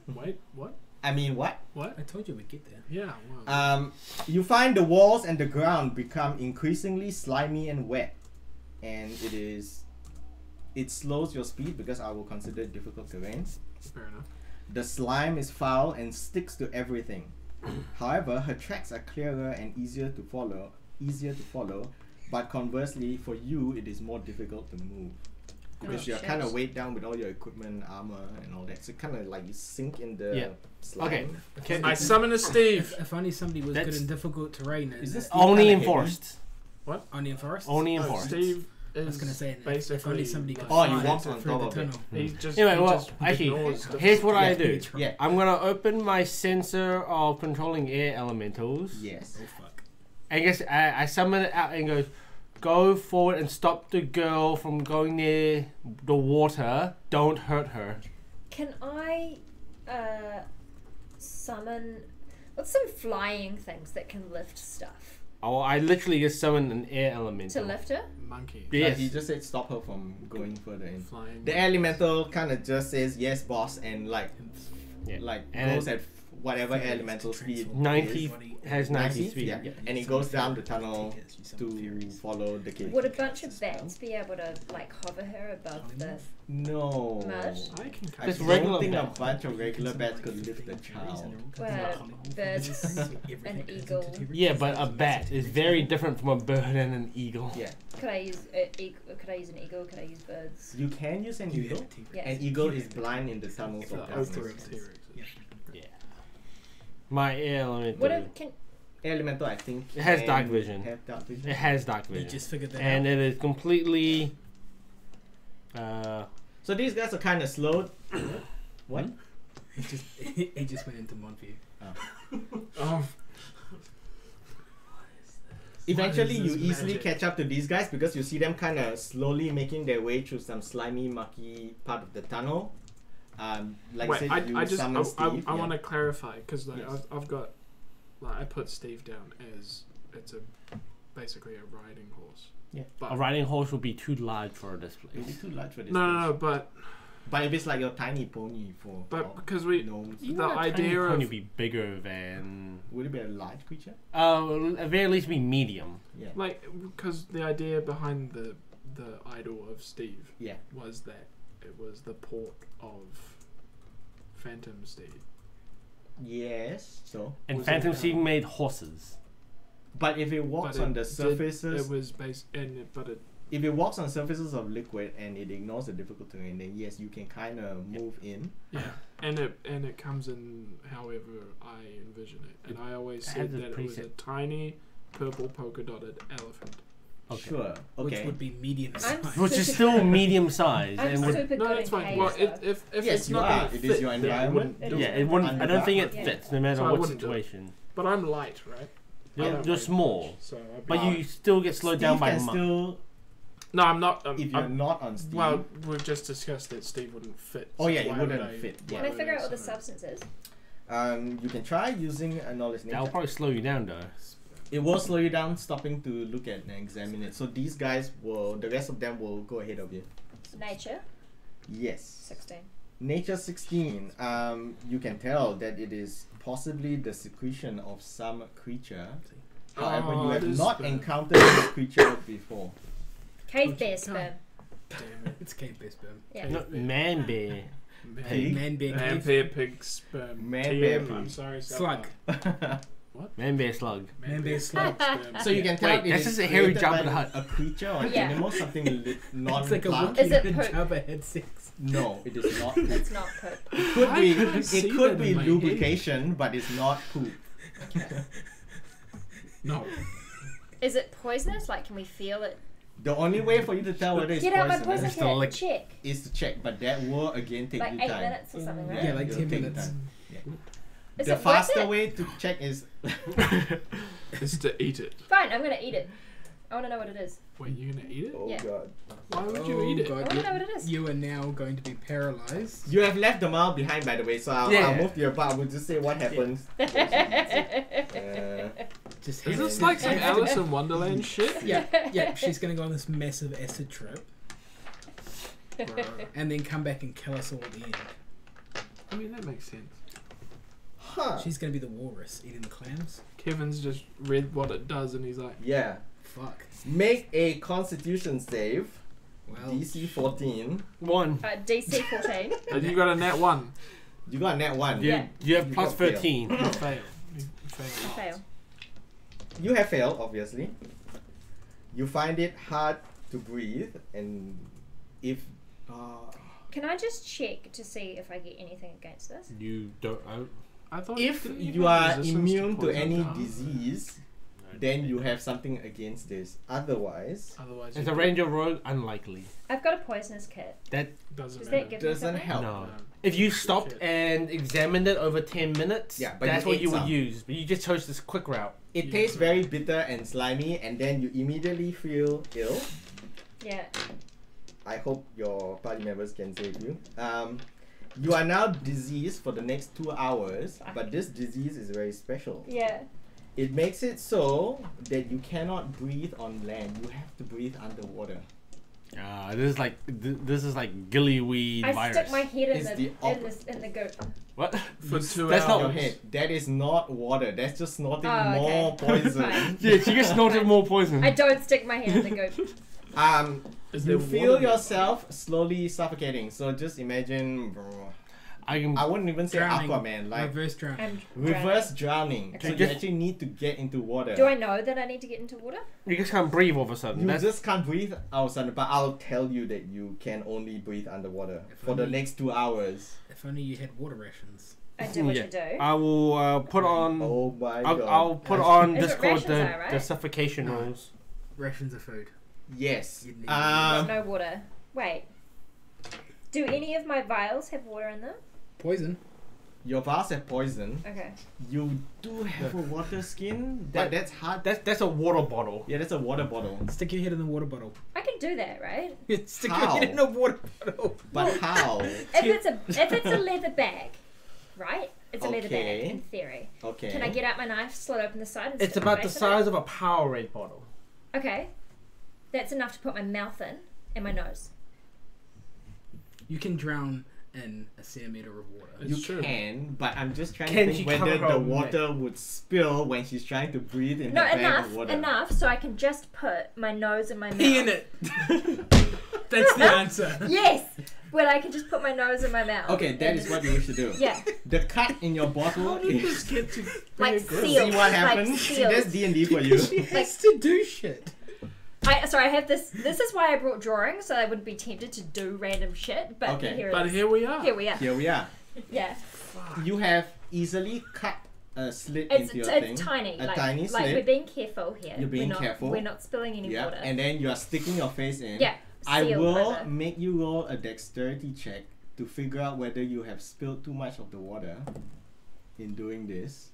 before. Wait, what? I mean, what? What? I told you we'd get there. Yeah. Wow. You find the walls and the ground become increasingly slimy and wet, and it slows your speed because I will consider it difficult terrain. Fair enough. The slime is foul and sticks to everything. However, her tracks are clearer and easier to follow. But conversely, for you, it is more difficult to move because you're kind of weighed down with all your equipment, armor, and all that. So kind of like you sink in the slime. Okay. Okay. I summon a Steve. If only somebody was good in difficult terrain. Is this Only kinda in heavy? forest. only in forest? Only in Oh, forest. Steve I was is gonna say if basically. only somebody could Oh, you fly walked on through top the of it. tunnel. He just. Anyway, he well, just actually, ignores the- here's what I Yeah. do. Yeah. I'm gonna open my sensor of controlling air elementals. Yes. Oh fuck. I guess I summon it out and goes, go forward and stop the girl from going near the water. Don't hurt her. Can I summon? What's some flying things that can lift stuff? Oh, I literally just summoned an air elemental. To lift her? Monkey. Yes. He just said stop her from going further in. Flying. The elemental kind of just says yes, boss, and Yeah. like And goes at whatever Feelings elemental to speed. transform. 90 has 90 90? speed. Yeah. Yeah. And he goes down the tunnel to follow the kid. Would a bunch of bats be able to like hover her above the? No. Mud? I can. I Just don't regular think bats. a bunch of regular bats could lift a child. Well, birds, an eagle. Yeah, but a bat is very different from a bird and an eagle. Yeah. Could I use could I use an eagle? Could I use birds? You can use an eagle. Yes. An eagle is blind in the tunnels The of T-Rex. darkness. My air elemental. What if, can Elemental, I think. It has can dark vision. Have dark vision. It has dark You vision. just figured that And out. it is completely. So these guys are kind of slow. What? He just went into Montview. Oh, Eventually, What is you this easily magic? catch up to these guys because you see them kind of slowly making their way through some slimy, mucky part of the tunnel. Like wait. I said, you summon Steve. I want to clarify because like Yes. I've got like I put Steve down as it's basically a riding horse. Yeah. But A riding horse would be too large for this It'll place. be too large for this. no, place. but But if it's like your tiny pony for because we gnomes, the idea Would of be bigger than. would it be a large creature? At very least be medium. Yeah. like because the idea behind the idol of Steve Yeah. was that it was the port of Phantom Steed. Yes. So, And Was Phantom it, Steed made horses. but if it walks on the surfaces, It was based but it if it walks on surfaces of liquid and it ignores the difficult terrain, then yes, you can kind of move in. yeah, and it comes in however I envision it, and I always It said has a that it was a preset. tiny purple polka dotted elephant. Okay. Sure. Which Okay. would be medium I'm size. Which is still medium size. I'm and would, super No, good that's in fine. caves, Well, though. if Yes, it's you not are. gonna It fit is your there, environment. It yeah, is. it wouldn't. I don't think it Yeah. fits no matter So I what wouldn't do it. situation. But I'm light, right? You're small, So I'd be but light. you still get slowed down Steve by can mud. still, No, I'm not. if you're not on Steve. Well, we've just discussed that Steve wouldn't fit. Oh, so yeah, it why wouldn't would I- fit, why Can I would figure out what the so- substance is? you can try using a knowledge That'll nature. probably slow you down though. It will slow you down, stopping to look at and examine it. So these guys will, the rest of them will go ahead of you. Nature, Yes. 16. Nature 16. You can tell that it is possibly the secretion of some creature. However, you Oh, have it is not sperm. encountered this creature before. Cave bear sperm. Damn it. It's cave bear sperm. Yeah. No, man bear. Pig? Man bear Man cave. bear pig sperm. Man TM, bear I'm pig. sorry. South Slug. Park. Man bear slug. Man bear slug. sperm. So you can tell Wait, it that's is just a hairy created Jabba by the Hutt. a creature or an Yeah. animal, something It's like a non-plant. Wookiee Is it and poop? Jabba had sex. No, it is not. It's not poop. It could Why be. can't I see It could that be in my lubrication, but it's not poop. No. Is it poisonous? Like, can we feel it? The only way for you to tell whether it's Get out my poisonous poison It's still kit. like- Check. is to check, but that will again take Like you 8 time. minutes or something, right? Yeah, like it'll 10 take minutes. time. Is The it worth faster it? way to check is Is to eat it. Fine, I'm gonna eat it. I wanna know what it is. Wait, you're gonna eat it? Yeah. god. Why would you eat it? I wanna know what it is. You are now going to be paralyzed. You have left the mouth behind, by the way, so I'll Yeah. move to your part. We'll just say what happens. Just Is have this to- like some have to- Alice in Wonderland shit? Yeah, she's gonna go on this massive acid trip and then come back and kill us all at the end. I mean, that makes sense. Huh. She's gonna be the walrus eating the clams. Kevin's just read what it does and he's like, Yeah. Fuck. Make a constitution save. Well, DC 14. 1. DC 14. and you got a nat 1. You got a net 1. You, Yeah. you have You plus got fail. 13. You fail. You fail. Fail. You have failed, obviously. You find it hard to breathe, and if Can I just check to see if I get anything against this? You don't. I thought if didn't you have are resistance immune to poison? any Oh. disease, then you have something against this. Otherwise, Otherwise, As you a ranger rogue, unlikely. I've got a poisonous kit. That doesn't Does matter. that give me doesn't something? help. no. If you stopped and examined it over 10 minutes, Yeah, but that's you what ate you would some. use. But you just chose this quick route. It Yeah. tastes very bitter and slimy, and then you immediately feel ill. Yeah. I hope your party members can save you. You are now diseased for the next 2 hours, but this disease is very special. Yeah. It makes it so that you cannot breathe on land. You have to breathe underwater. This is like gillyweed I virus. stick my head It's the in the goop. What? For 2 That's hours. not Your head. That is not water. That's just snorting Oh, okay. more poison. Fine. Yeah, she just snorted more poison. I don't stick my head in the goop. Is You there feel water yourself slowly suffocating. So just imagine, I can. I wouldn't even say Drowning. Aquaman, like reverse drown. I'm reverse drowning. Okay. So you actually need to get into water. Do I know that I need to get into water? You just can't breathe all of a sudden. You That's, just can't breathe outside, but I'll tell you that you can only breathe underwater If for the only- next 2 hours. If only you had water rations. I do what Yeah. you do. I will put on. Oh my I'll, god. I'll put on Is it Discord rations the, are, right? the suffocation No. rules. Rations of food. Yes. You'd need There's no water. Wait. Do any of my vials have water in them? Poison. Your vials have poison. Okay. You do have a water skin, but that's hard. That's a water bottle. Yeah, that's a water bottle. Stick your head in the water bottle. I can do that, right? Stick How? your head in a water bottle. But how? If it's a leather bag, right? It's a leather bag Okay. in theory. Okay. Can I get out my knife, slit open the side, and It's stick my about the face in size of a Powerade bottle. it? Okay. That's enough to put my mouth in and my nose. You can drown in a centimeter of water. It's You true. can, but I'm just trying Can to she think whether cover the her water would spill when she's trying to breathe in No, her bag enough, of water. enough, so I can just put my nose in my mouth. Pee in it. That's the answer. Yes, but I can just put my nose in my mouth. Okay, that is what you wish to do. Yeah, The cut in your bottle How did is... this get to like good? seals. See what happens? Like See, seals. that's D&D for you. She has to do shit. I have this. This is why I brought drawings, so I wouldn't be tempted to do random shit. But Okay. here it But is. here we are. Here we are. Here we are. Yeah, You have easily cut a slit it's into your it's thing. tiny. A like, tiny like we're slit. being careful here. You're being we're not, careful. We're not spilling any Yeah, water. and then you are sticking your face in. Yeah. I sealed will over. make you roll a dexterity check to figure out whether you have spilled too much of the water in doing this.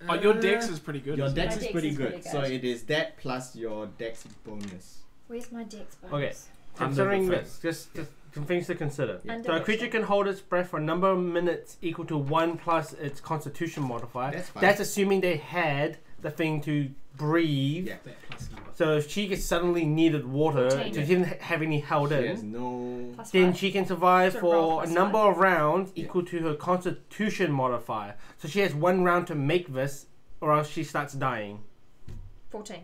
Oh, your dex is pretty good. Your isn't it? dex My is dex pretty is good. pretty So good. it is that plus your dex bonus. Where's my dex bonus? Okay. Under Considering the this, just some things to consider. Under So a which creature one? can hold its breath for a number of minutes equal to 1 plus its constitution modifier. That's fine. That's assuming they had the thing to breathe. Yeah. That plus number. So if she gets suddenly needed water, 14. she didn't have any held She has in, no... Plus then 5. she can survive So roll for a plus number five. of rounds Yeah. equal to her constitution modifier. So she has 1 round to make this or else she starts dying. 14.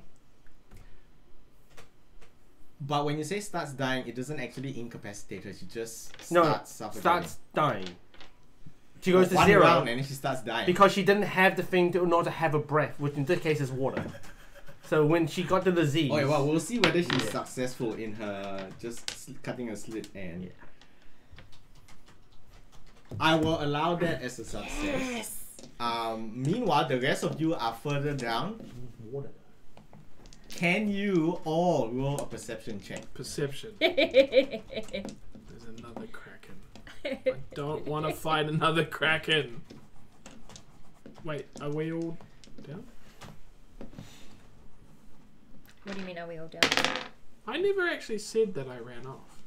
But when you say starts dying, it doesn't actually incapacitate her. She just No, starts suffocating. starts dying. She goes to One 0 round and then she starts dying. because she didn't have the thing to in order to have a breath, which in this case is water. So when she got the disease, Okay, well, we'll see whether she's successful in her just cutting a slit and. Yeah. I will allow that as a success. Meanwhile, the rest of you are further down. water. Can you all roll a perception check? Perception. There's another kraken. I don't want to fight another kraken. Wait, are we all down? What do you mean, are we all down? I never actually said that I ran off.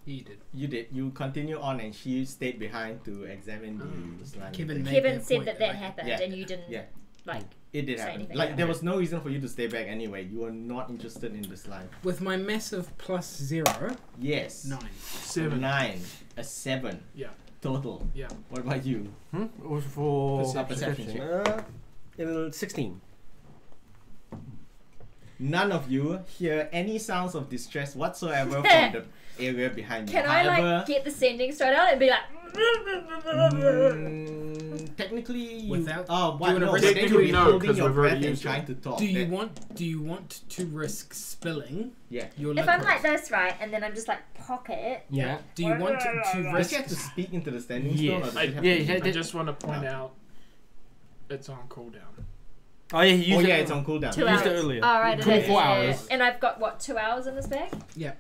You did. You did. You continue on and she stayed behind to examine the slime. Kevin made Kevin that said point that that, happened, Yeah. and you didn't, Yeah. like, It did say happen. anything Like about there it. was no reason for you to stay back anyway. You were not interested in the slime. With my massive +0, Yes. 9. 7. 9. A 7. Yeah. Total. Yeah. What about you? It was for Perception check. 16. None of you hear any sounds of distress whatsoever from the area behind you. Can I, However, like, get the sending stone out and be like... technically, you. Without- Oh, do you wanna no, risk- but then you'll be Technically no, holding 'cause your we've already breath and used trying it. to talk. Do you That- want to risk spilling Yeah. your If I'm liquid? like this, right, and then I'm just like pocket... Yeah. Do you want to Does risk? she have to speak into the standing Yes. stone? Or does I- it have yeah, to you had I just want to point out it's on cooldown. Oh yeah, he Oh used yeah, it. it's on cooldown. 2 You hours. used it earlier. Alright, it is. 24 yeah. hours. And I've got, what, 2 hours in this bag? Yeah.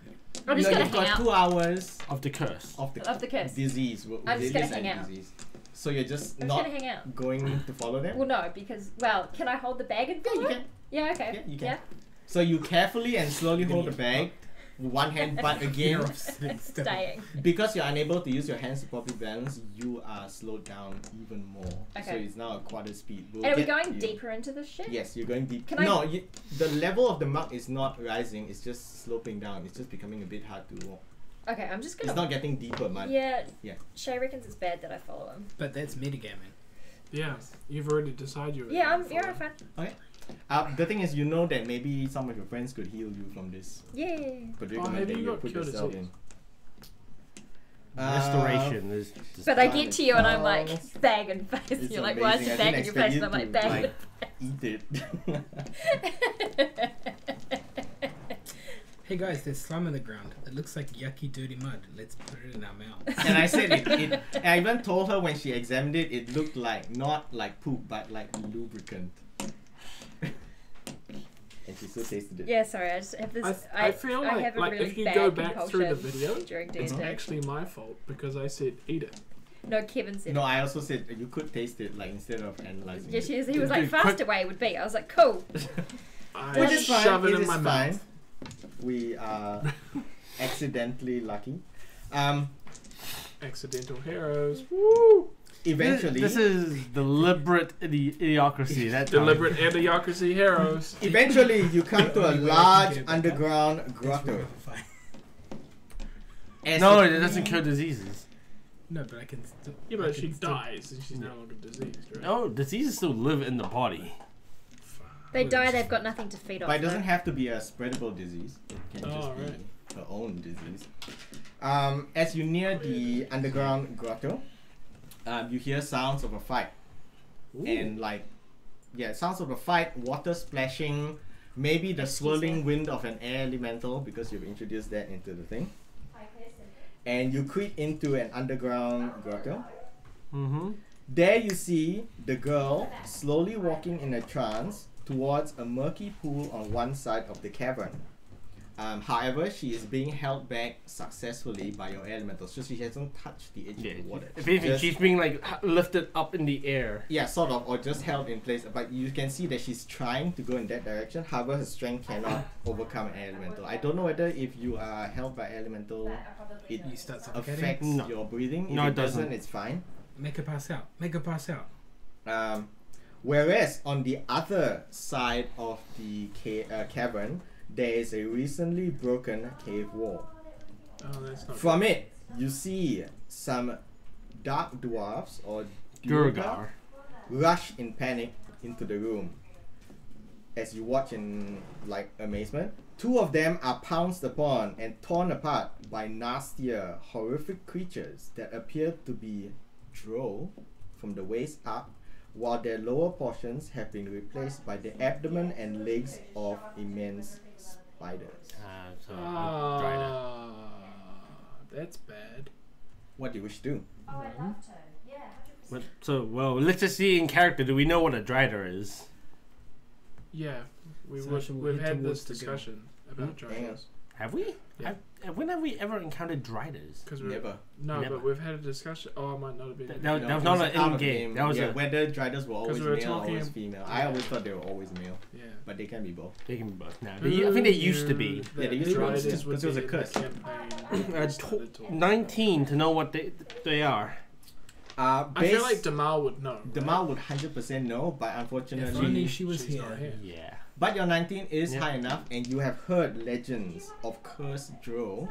I'm just No, gonna you've hang got out. 2 hours Of the curse. of the Of the curse. disease. I'm just gonna Disease hang and out. disease. So you're just I'm not just gonna hang out. going to follow them? Well, no, because, well, can I hold the bag and Yeah, follow you it? can. Yeah, okay. Yeah, you can. So you carefully and slowly hold the bag with one hand, but again, Staying. because you're unable to use your hands to properly balance, you are slowed down even more. So Okay. it's now a quarter speed. We'll And are we get going you. deeper into this shit? Yes, you're going deep. Can I- No, the level of the mug is not rising, it's just sloping down. It's just becoming a bit hard to walk. Okay, I'm just It's gonna... not getting deeper, man. Yeah. Yeah. Shay reckons it's bad that I follow him. But that's metagaming. Yeah, you've already decided you're. Yeah, gonna you're follow. fine. The thing is, you know that maybe some of your friends could heal you from this Yeah. predicament have that you you got put cured yourself disease? in. Restoration is. But I get to you and I'm like, It's bag and face. You're like, why is amazing. your I bag in didn't your face? expect And I'm you like, to, bag like, eat it. Hey guys, there's slime on the ground. It looks like yucky, dirty mud. Let's put it in our mouth. And I said it. I even told her when she examined it, it looked like not like poop, but like lubricant. And she still tasted it. Yeah, sorry, I just have this... I feel I like, have a like really if you bad go back through the compulsion video, during it's D&D. actually my fault because I said eat it. No, Kevin said No, I also said you could taste it, like instead of analyzing Yes, it. he was like, Dude, faster way would be. I was like, cool. I Which is fine. shove it It in is my fine. mouth. We are accidentally lucky. Accidental heroes. Woo! Eventually, This is deliberate idiocracy. That time. Deliberate idiocracy heroes. eventually you come to a Only way I can large get it back underground That's grotto. revivifying. As No, it- it doesn't cure diseases. No, but I can still... Yeah, I but can she still- dies and she's no longer diseased, right? No, diseases still live in the body. They die, they've got nothing to feed off. But it doesn't though. have to be a spreadable disease. It can just Oh, right. be her own disease. As you near the underground grotto, you hear sounds of a fight. Ooh. And sounds of a fight, water splashing, maybe the swirling wind of an air elemental because you've introduced that into the thing. And you creep into an underground grotto. Mm-hmm. There you see the girl slowly walking in a trance towards a murky pool on one side of the cavern. However, she is being held back successfully by your elementals, so she hasn't touched the edge Yeah. of the water. If anything, Just- she's being like lifted up in the air. yeah, sort of, or just held in place. But you can see that she's trying to go in that direction. However, her strength cannot overcome an elemental. I don't know whether if you are held by elemental, it You start suffocating. affects No. your breathing. If No, it it doesn't. It's fine. Make her pass out. Make her pass out. Whereas on the other side of the cavern, there is a recently broken cave wall. Oh, that's not From it, you see some dark dwarfs or Durgar. rush in panic into the room. As you watch in like amazement, 2 of them are pounced upon and torn apart by nastier, horrific creatures that appear to be drow from the waist up, while their lower portions have been replaced by the abdomen and legs of immense spiders. So drider. That's bad. What do you wish to do? Oh, I'd love to. Yeah. But, so, well, let's just see in character. Do we know what a drider is? Yeah, we've head had towards this the discussion about Hang on. drivers. Have we? Yeah. When have we ever encountered driders? Because Never. No, Never. but we've had a discussion. Oh, I might not have been. That No, was it not was an out of in-game. game. That was yeah, a. whether driders were always we were male or talking- always female. I always thought they were always male, Yeah. but they can be both. They can be both now. I think they used to be. Yeah, they used to be. Driders Because would it was a be in curse. the campaign. Uh, started talking. 19 to know what they are. I feel like Damal would know. Damal would 100% know, but If unfortunately, only she was she's here. not here. Yeah. but your 19 is Yeah. high enough, and you have heard legends of cursed drow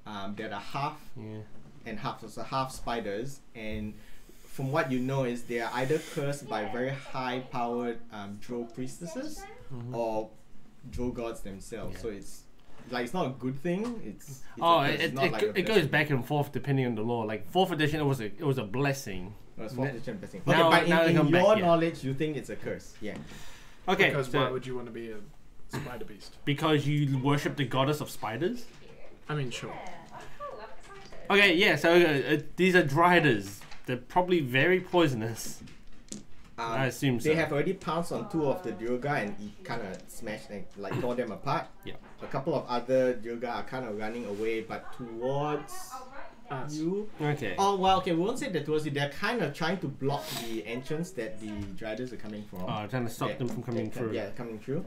that are half Yeah. and half, so half spiders, and from what you know is they are either cursed by very high-powered drow priestesses or drow gods themselves. Yeah. So it's like it's not a good thing. It's Oh, a curse. It's not like a it goes blessing. back and forth depending on the law. Like 4th edition, it was a blessing. No, it's fourth edition blessing. Now- Okay, now but they in come back, your yeah. knowledge, you think it's a curse. Yeah. Okay, Because so why would you want to be a spider beast? because you worship the goddess of spiders. I mean, sure. Cool, I'm excited. Okay, yeah. So these are driders. They're probably very poisonous. I assume so. They have already pounced on 2 of the Durga and kind of smashed and like tore them apart. Yeah. A couple of other Durga are kind of running away, but towards Us. you. Okay. Oh well, okay, we won't say that towards you. They're kind of trying to block the entrance that the Driders are coming from. Trying to stop them from coming through. Yeah, coming through.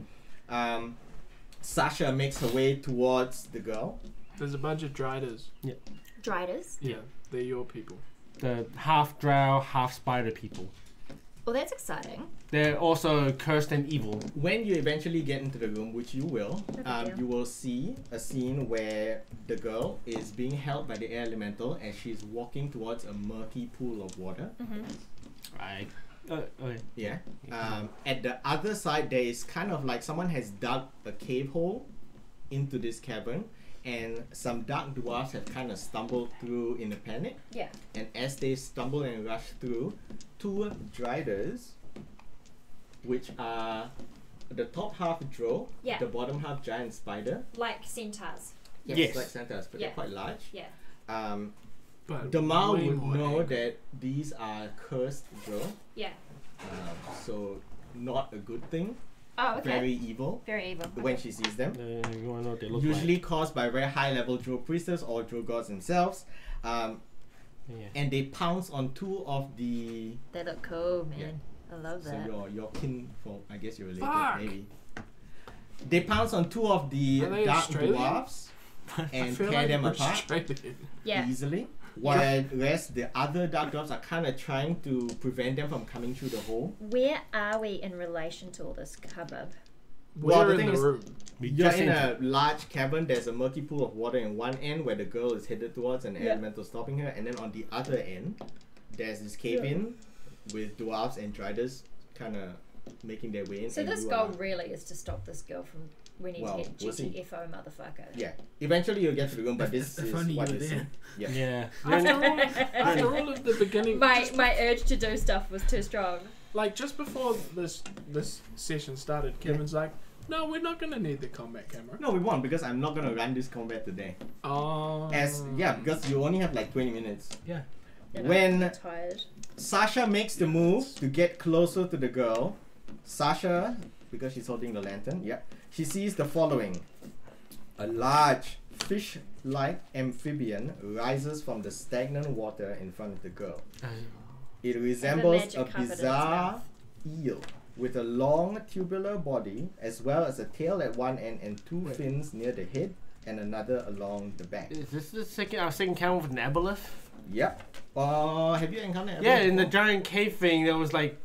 Sasha makes her way towards the girl. There's a bunch of driders. Driders. Yeah, they're your people. The half drow, half spider people. Well, that's exciting. They're also cursed and evil. When you eventually get into the room, which you will, No big deal. you will see a scene where the girl is being held by the air elemental as she's walking towards a murky pool of water. Okay. Yeah. At the other side, there is kind of like someone has dug a cave hole into this cavern, and some dark dwarfs have kind of stumbled through in a panic. Yeah. And as they stumble and rush through, 2 driders, which are the top half drow, Yeah. the bottom half giant spider. Like centaurs. Yes. Like centaurs, but Yeah. they're quite large. Yeah. But Damal way would more know angry. that these are cursed drow, Yeah. so not a good thing. Oh, okay. Very evil Very evil. when she sees them. You want to know what they look Usually caused by very high level drow priestess or drow gods themselves. like. Yeah. And they pounce on 2 of the They look cool, man. I love so that. your kin folk, I guess you're related, Fuck. maybe. They pounce on 2 of the Are they dark Australian? dwarfs I and feel tear like them we're apart Australian. Yeah. easily. Whereas the other dark dwarfs are kind of trying to prevent them from coming through the hole. Where are we in relation to all this hubbub? Well, We're the in thing the is- room. You're in a large cavern. There's a murky pool of water in one end where the girl is headed towards, and the Yeah. elemental stopping her. And then on the other end, there's this cave in with dwarves and driders kind of making their way in. So and this you goal are- really is to stop this girl from. We need Well, to get we'll see. GTFO, motherfucker. Yeah, eventually you'll get to the room, but this If is only what you were is. there. Yeah. Yeah. After all of the beginning, My urge to do stuff was too strong. like just before this session started, Kevin's like, "No, we're not gonna need the combat camera." No, we won't because I'm not gonna run this combat today. Oh. Because you only have like 20 minutes. Yeah. And When- I'm tired. Sasha makes the move to get closer to the girl. Sasha, because she's holding the lantern, she sees the following. A large fish-like amphibian rises from the stagnant water in front of the girl. It resembles magic a carpet in its bizarre mouth. eel with a long tubular body as well as a tail at one end and 2 fins near the head and another along the back. Is this the second encounter with an aboleth? Yep. Have you encountered Yeah, Aboleth in the before? giant cave thing, there was like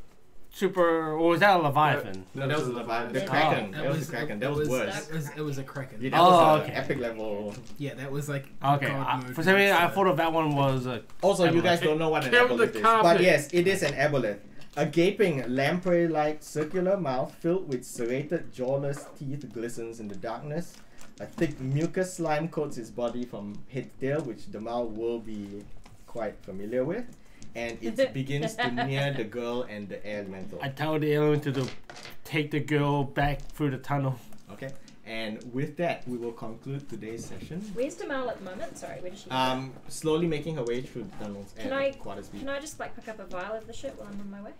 super. Or was that a leviathan? No, that was the Leviathan. The Yeah. Kraken. That That was was- the Kraken. That it was was- worse. It was a Kraken. Yeah, that Oh, was okay. epic level. Yeah, that was like Okay, God mode for some reason I so- thought of that one was Also, you Aboleth. guys don't know what an Kill the aboleth is. carpet. But yes, it is an aboleth. A gaping lamprey-like circular mouth filled with serrated jawless teeth glistens in the darkness. A thick mucus slime coats its body from head to tail, which the mouth will be quite familiar with. And it begins to near the girl and the elemental. I tell the elemental to take the girl back through the tunnel. Okay. And with that, we will conclude today's session. Where's Tamal at the moment? Sorry, where did she go? Slowly making her way through the tunnels at quarter speed. Can I just like pick up a vial of the shit while I'm on my way?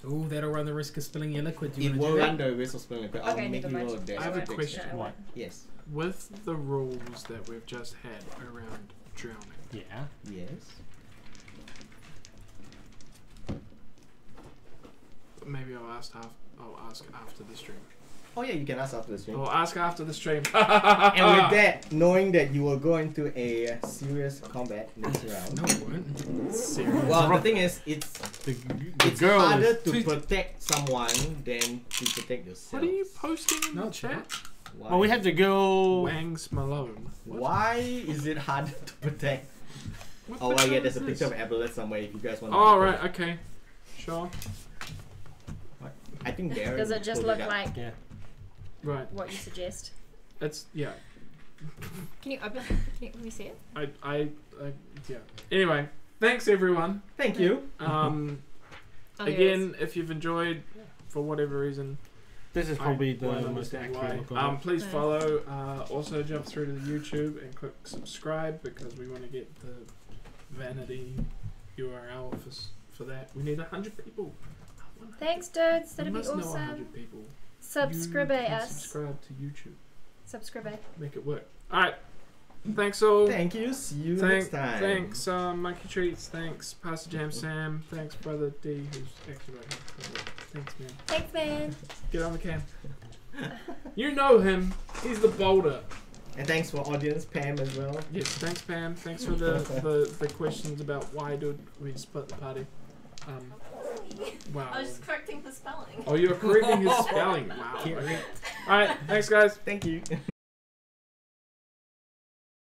Oh, that'll run the risk of spilling your liquid. It will run the risk of spilling liquid. I'll Okay, make never you mind. roll a dash. I have a to question. fix it. No, I won't. Yes. With the rules that we've just had around drowning, Yeah. Yes. maybe I'll ask after the stream. Oh yeah, you can ask after the stream. I'll ask after the stream. And with that, knowing that you will go into a serious combat next round. No, it won't. Serious. Well, the thing is, it's The it's harder is to protect someone than to protect yourself. What are you posting in No, the it's chat? not. Why? Well, we have to go. Wangs Malone. What? Why is it harder to protect? What Oh, picture yeah, there's is a this? picture of Aboleth somewhere if you guys want to. Oh, right, okay. Sure. I think Darren Does it just pulled look up. like Yeah. Right. what you suggest? It's, yeah. Can you open? Let me see it. Yeah. Anyway, thanks everyone. Thank you. Oh, Again, if you've enjoyed, for whatever reason, This is probably I the won't most understand accurate. why. look. Please Yeah. follow. Also, jump through to the YouTube and click subscribe because we want to get the vanity URL for that. We need 100 people. Thanks, dudes. We That'd be must know awesome. 100 people. Subscribe You can us. Subscribe to YouTube. Subscribe. Make it work. All right. Thanks all. Thank you. See you next time. Thanks, Monkey Treats. Thanks, Pastor Jam Sam. Thanks, Brother D, who's actually right here. Thanks, man. Thanks, man. Get on the cam. You know him. He's the boulder. And thanks for audience Pam as well. Yes, thanks, Pam. Thanks for the questions about why did we split the party. Wow. I was just correcting the spelling. Oh, you're correcting his spelling. Wow. Okay. All right. Thanks, guys. Thank you.